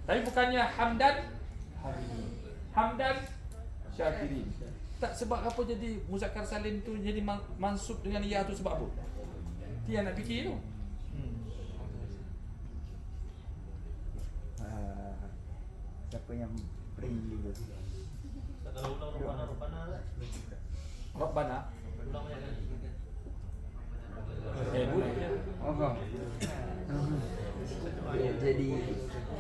Tapi bukannya Hamdan Hamidin. Hamdan Syakirin. Tak, sebab apa jadi muzakkar salim tu jadi mansub dengan ya tu sebab apa? Dia nak fikir tu. Siapa yang friendly tu? Kalau ulang Rabbana lah. Rabbana. Boleh je. Oh. Jadi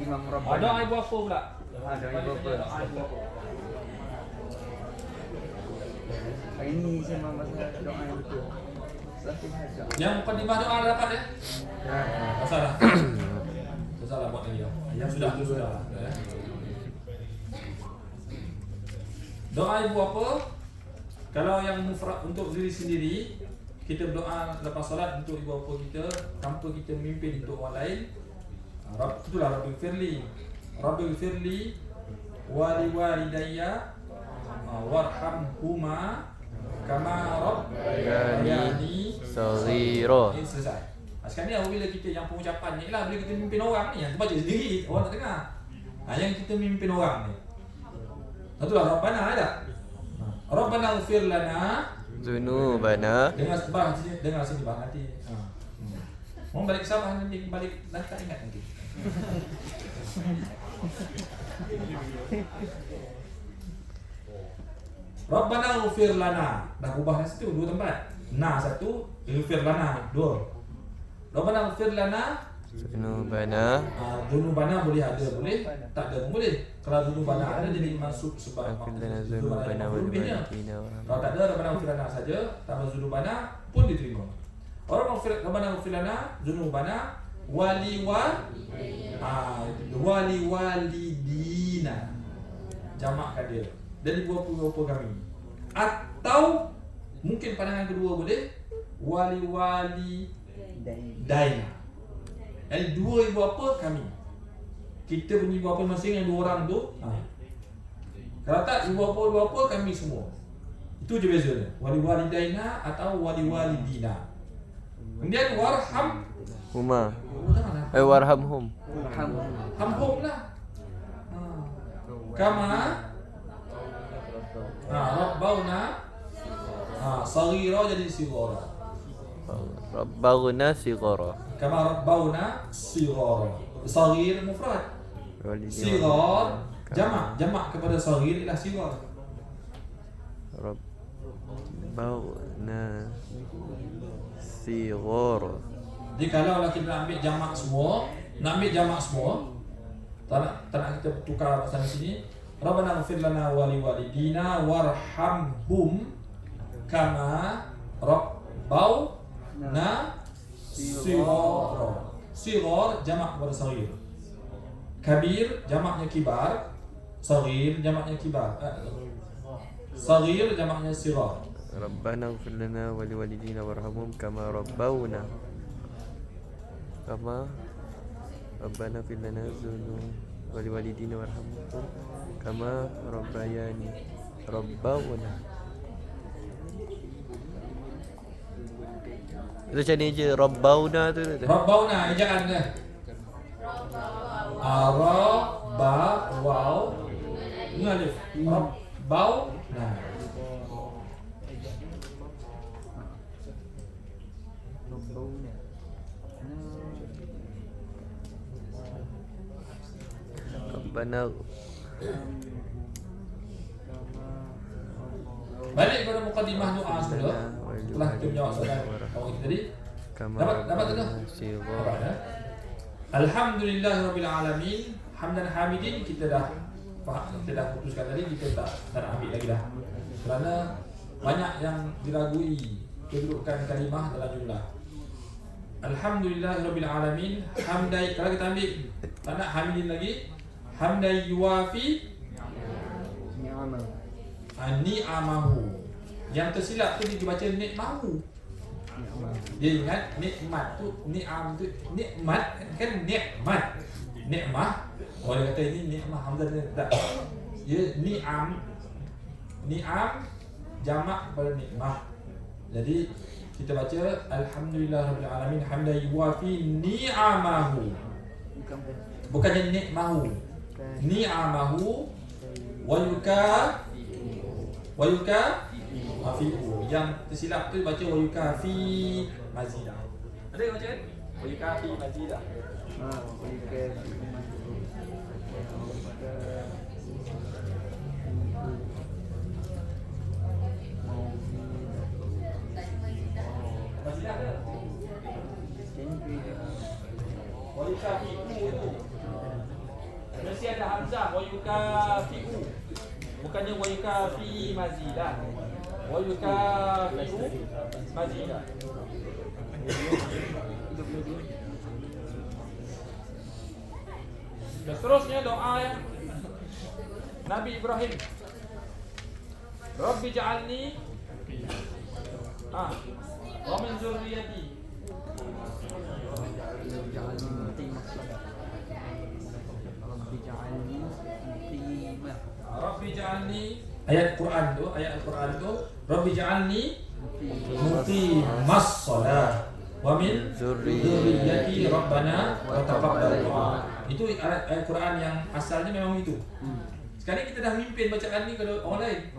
Imam Rabbana. Ada ibu apa pula? Ada ibu apa? Hari ni saya mahu pasal doa yang betul. Sahih hajat. Yang mukadimah doa dapat ya? Masalah. Masalah buat lagi. Yang sudah tu sudah. Doa ibu apa? Kalau yang mufrad untuk diri sendiri, kita berdoa lepas solat untuk ibu bapa kita tanpa kita memimpin untuk orang lain. Itulah Rabbil Firli. Rabbil Firli wa liwalidayya warhamhuma kama rabbayani Saghira. Ini selesai. Sekarang ni apabila kita yang pengucapan ni lah, bila kita memimpin orang ni, yang baca sendiri, orang tak dengar. Yang kita memimpin orang ni. Itulah Rabbana ada. Rabbana ighfir lana Dzunubana. dengar sini bang nanti. Mau balik ke Sabah nanti, balik nanti tak ingat nanti. Rabbana ighfir lana. Dah ubah kat situ dua tempat. Na satu, ighfir lana dua. Rabbana ighfir lana Zunubana Zunubana boleh ada, boleh tak ada pun boleh. Kalau zunubana ada jadi masuk sebab Aghfir lana zunubana wal lebihnya. walidina Kalau tak ada Rabbana ighfir lana saja tambah zunubana pun diterima. Orang Rabbana ighfir lana zunubana wali walidina. Jamakkan dia. Dan ibu bapa kami. Atau mungkin pandangan kedua boleh wali daina. Jadi dua ibu bapa kami. Kita punya ibu bapa masing yang dua orang tu. Kalau tak ibu bapa kami semua. Itu je bezanya. Wali daina atau wali walidina. Kemudian warham Huma janganlah. warhamhum Hamhum lah. Kama Rabbauna Saghira jadi sighara. Rabbana sighara Kama Rabbauna Sighara. Saghir mufrad, sighar jamak kepada saghir ialah sighar. Rabbana sighara. Jadi kalau kita nak ambil jamak semua, tak nak kita tukar pasal sini. Rabbana ighfir lana wa li walidina warhamhum kama rabbawna sighara. Sighar jamak kepada saghir. Kabir jamaknya kibar, saghir jamaknya kibar. Saghir jamaknya sighar. Rabbana ighfir lana wa li walidina warhamhum kama rabbawna Rabbana ighfir lana wa li walidina warhamhum kama rabbawna. Itu macam ni je Rabbawna tu. Rabbawna ejaan dia. Rabbawau ini alif. Rabbawna. Rabbana Balik kepada mukadimah doa semula. Setelah kita menjawab soalan awak kita tadi. Dapat tu? Dapat ya? Alhamdulillahirabbil alamin. Hamdan hamidin kita dah putuskan tadi, kita tak nak ambil lagi dah. Kerana banyak yang diragui kedudukan kalimah dalam jumlah. Alhamdulillahirabbil alamin. Hamdai, kalau kita ambil tak nak hamidin lagi. Hamdai yuwafi ni'amahu. Yang tersilap tu dia baca nikmahu. Dia ingat nikmat tu, ni'am tu, nikmat kan nikmat. Nikmah. Orang kata ini nikmah hamzah dia tak. Dia ni'am. Ni'am jamak kepada nikmah. Jadi kita baca alhamdulillahirabbil alamin hamdan yuwafi ni'amahu. Bukannya nikmahu. Ni'amahu wa yukafi'u. Yang tersilap tu baca wa yukafi mazidah. Ada yang baca kan? Wa yukafi mazidah. Mazidah ada. Wa yukafi'u tu mesti ada hamzah wa yukafi'u. Bukannya wa yukafi mazidah. Wa yukafi'u mazidah. Dan seterusnya doa yang Nabi Ibrahim. Rabbi ja'alni wa min zurriyati. Rabbi ja'alni ayat Quran tu, Rabbi ja'alni muqimas shalah wa min dzurriyyati rabbana wa taqabbal du'a. Itu ayat Quran yang asalnya memang itu. Sekarang kita dah mimpin bacaan ni kepada orang lain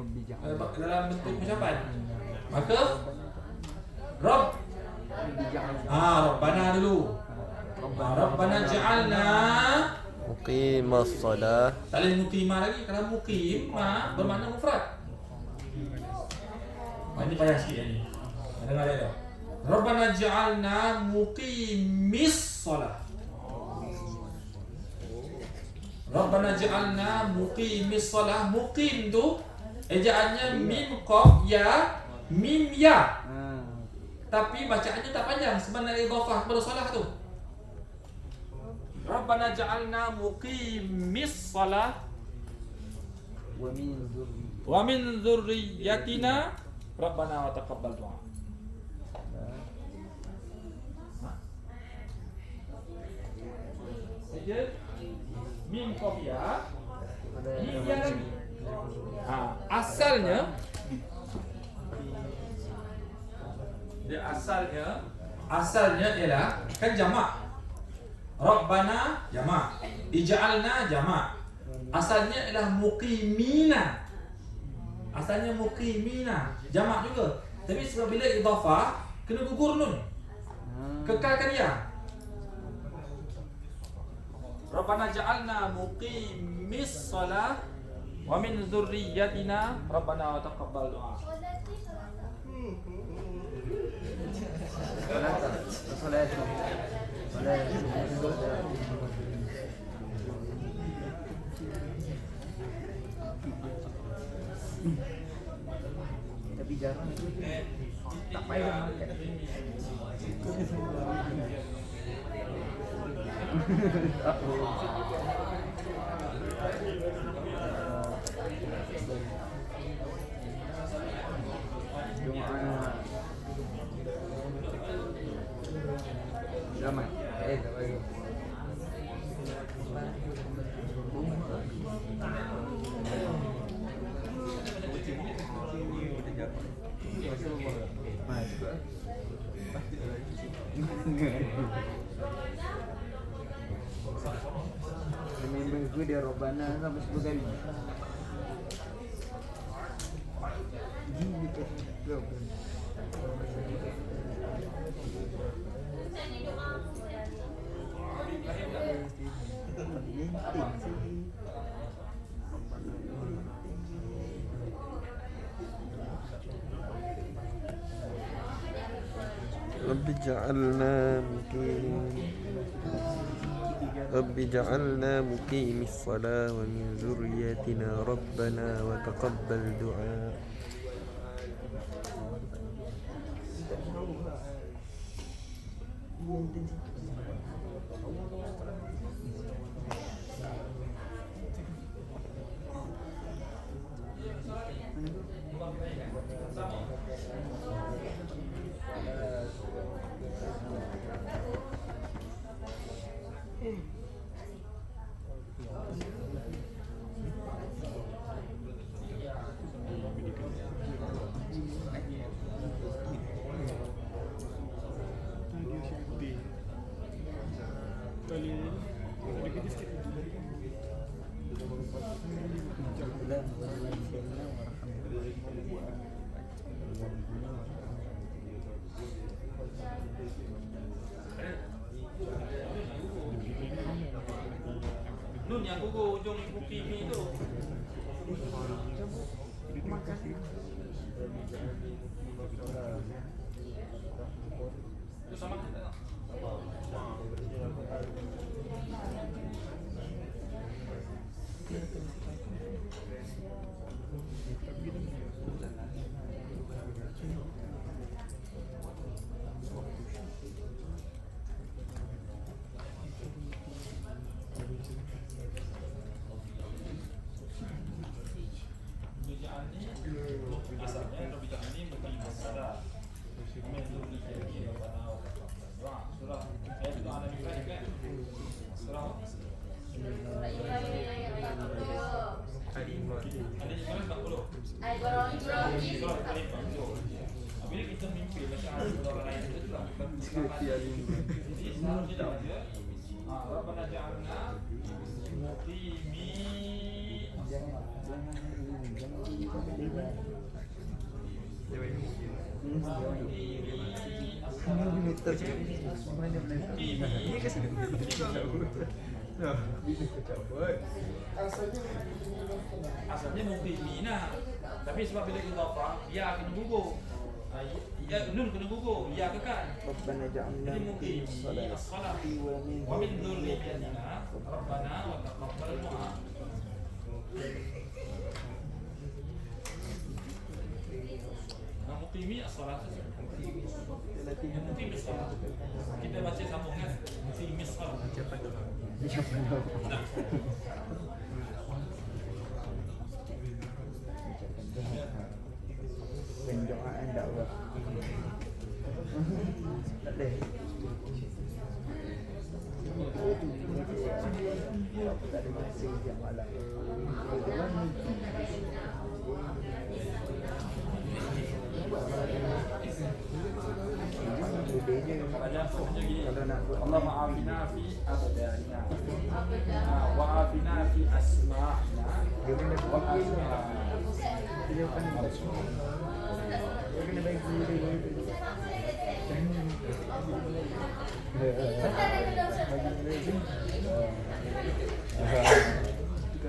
dalam bentuk ucapan. Maka Rabbana dulu. Rabbana ja'alna muqimas shalah. Tak boleh muqimah lagi. Kalau muqimah bermakna mufrad. Ini payah sikit ni. Dengar dia. Rabbana ja'alna muqimis shalah. Rabbana ja'alna muqimis shalah. Muqim tu ejaannya mim qaf ya mim ya. Tapi bacaannya tak panjang sebenarnya idhafah kepada salah tu. Rabbana ja'alna muqimis shalah wa min dzurriyyatina Rabbana wa taqabbal du'a. Saja mim qaf ya mim ya lagi. Asalnya asalnya ialah kan jamak. Rabbana jamak, ij'alna jamak. Asalnya ialah muqimina. Asalnya muqimina, jamak juga. Tapi sebab bila idhafah kena gugur nun. Kekalkan ya. Rabbana ja'alna muqimis shalah wa min dzurriyyatina Rabbana wa taqabbal du'a. Tapi jarang tak payah makan. Ramai. Tak payah. Member gue dia Robana sampai 10 kali. Gini tuh. رب جعلنا مقيم الصلاة ومن ذريتنا ربنا وتقبل دعاء. Nun yang gugur ujung ibu kimi tu. Itu sama tak? Bila kita mimpi macam orang lain itu juga jadi seharusnya dah dia Rabbana ja'alna muqimi asalnya muqimina, tapi sebab bila idhafah dia akan gugur. Ya, nun kena gugur, ya kekal. ربنا اجعلنا Jadi مقيم mungkin الصلاة as-salat ومن wa min dzurriyyatina rabbana wa taqabbal du'a. Nah, muqimi as-salat. Muqimi as-salat. Kita baca sambung kan? Muqimi as-salat. Pendoaan dakwah. Tak boleh. Aku tak ada masa setiap malam. Kalau nak Allah ma'afina fi abdanina wa afina fi asma'ina wa asma'ina. Dia kena bagi dia.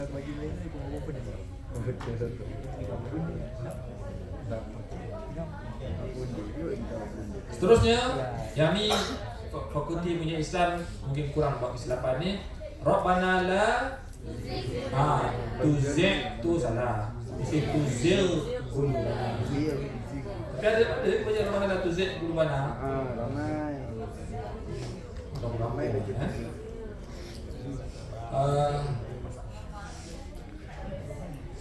Bagi lain aku mau open ni. Seterusnya, yang ni fakulti punya Islam mungkin kurang buat kesilapan ni. Rabbana la tuzigh tu salah. Mesti tuzigh qulubana. Tapi ada baca Rabbana la tuzigh qulubana. Ramai. Ramai baca.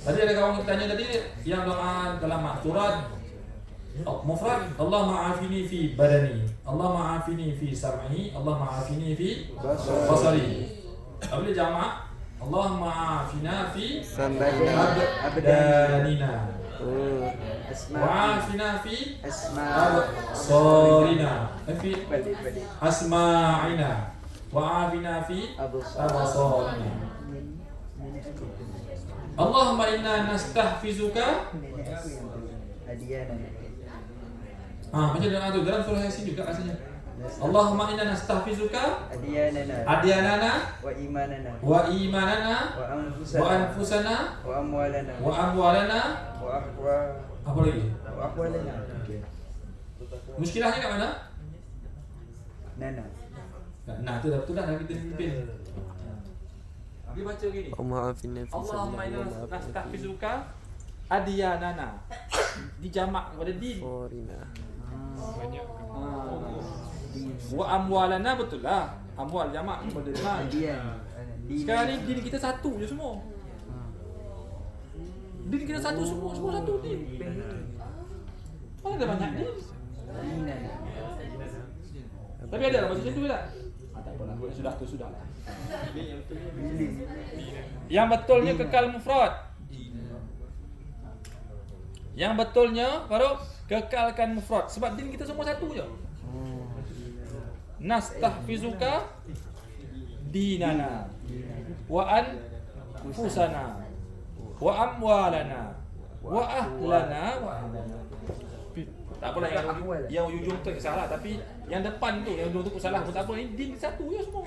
Tadi ada kawan kita tanya tadi yang doa dalam makturat mufrad Allah ma'afini fi badani, Allah ma'afini fi sam'i, Allah ma'afini fi basari. Apabila jamak Allah ma'afina fi abdanina wa'afina fi absarina fi asma'ina wa'afina fi absarina. Allahumma inna nastahfizuka. Macam doa tu dalam surah Yasin juga rasanya. Allahumma inna nastahfizuka adyanana wa imanana wa imanana wa anfusana wa amwalana wa amwalana wa apa lagi? aqwalana. Muskilahnya kat mana? Nana. Nah, tu dah betul dah kita pimpin. Dia baca gini. ومعافنا في Allahumma inna سبيلنا nastahfizuka adyanana. Dijamak kepada din. وأبصارنا Wa amwalana betul lah. Amwal jamak kepada mal. Sekarang ni din kita satu je semua. Din kita satu semua satu din. Mana ada banyak din? Tapi ada lah macam tu tak? Tak apalah, sudah tu sudahlah. Yang betulnya kekal mufrad. Yang betulnya baru kekalkan mufrad sebab din kita semua satu je. Nastahfizuka dinana wa anfusana wa amwalana wa ahlana wa tak apalah yang ujung tu salah tapi yang depan tu yang ujung tu salah pun tak apa, ini din satu je semua.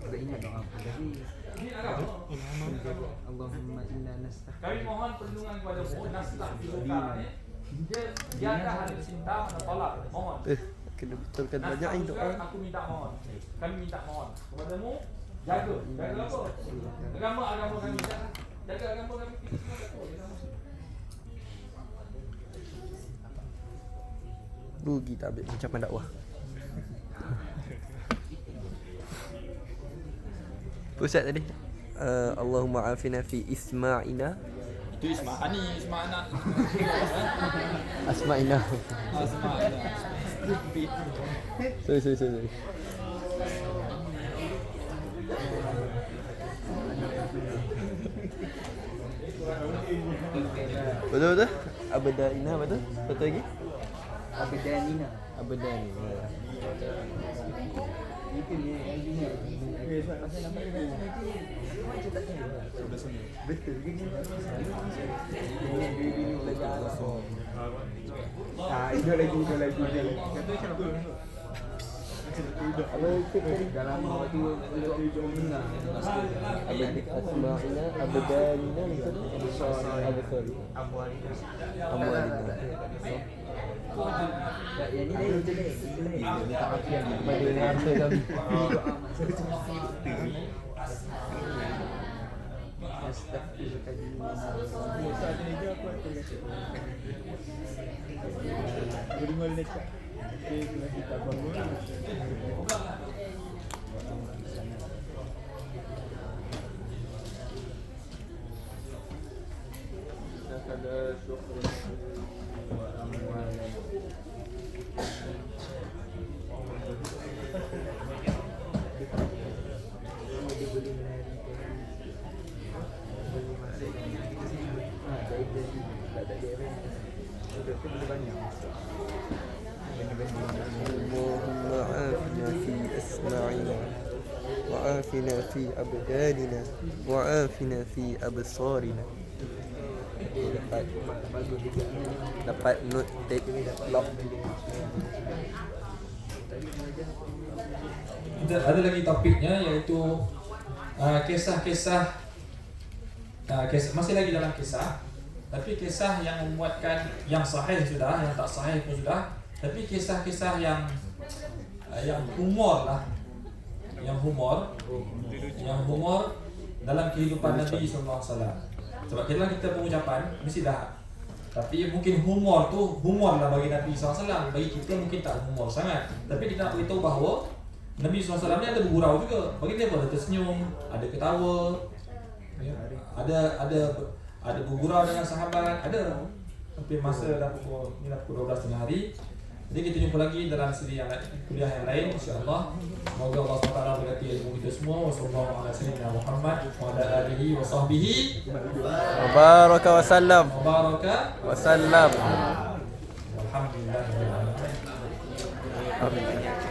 Tak ingat doa apa tadi. Allahumma inna nastaghfiruka. Kami mohon perlindungan kepada-Mu. Nastahfizuka ni dia ada hari cinta dan tolak. Mohon. kena betulkan banyak ini doa. Aku minta mohon. Kami minta mohon kepada-Mu, jaga apa? Agama kami jaga agama kami kita semua jaga. Rugi tak ambil ucapan dakwah. Pusat tadi Allahumma afina fi isma'ina. Itu Isma'ani, Isma'ana. Asma'ina. Isma'ana. Sorry. Betul? Abadaina betul? Betul lagi? Abdanina. Abadani. Itu ni engineer. Pasal nama dia macam tak kena. Betul ke ni? Ini belajar. Itu lagi. Kata macam apa? dalam waktu untuk mendengar Asma'ina abdalina absarina amwalina. amwalina. Yang ni lain je lain. Minta afian kepada harta kami. اللهم عافنا في أسماعنا وعافنا في أبداننا وعافنا في أبصارنا. Dapat note take lock. Kita ada lagi topiknya iaitu kisah-kisah masih lagi dalam kisah, tapi kisah yang memuatkan yang sahih sudah, yang tak sahih pun sudah, tapi kisah-kisah yang humor lah, yang humor dalam kehidupan Nabi SAW. Sebab kita pengucapan mesti dah, tapi mungkin humor tu humor lah bagi Nabi SAW. Bagi kita mungkin tak humor sangat, tapi kita nak beritahu bahawa Nabi SAW ni ada bergurau juga. Bagi dia ada tersenyum, ada ketawa, ya, ada bergurau dengan sahabat, ada. Hampir masa dah pukul 12 tengah hari. Jadi kita jumpa lagi dalam siri yang lain, kuliah yang lain insya-Allah. Semoga Allah SWT berkati ilmu kita semua. Wassallallahu ala sayyidina Muhammad wa ala alihi wa sahbihi Wa baraka wa sallam. wa baraka. Wa sallam. Alhamdulillah. Amin.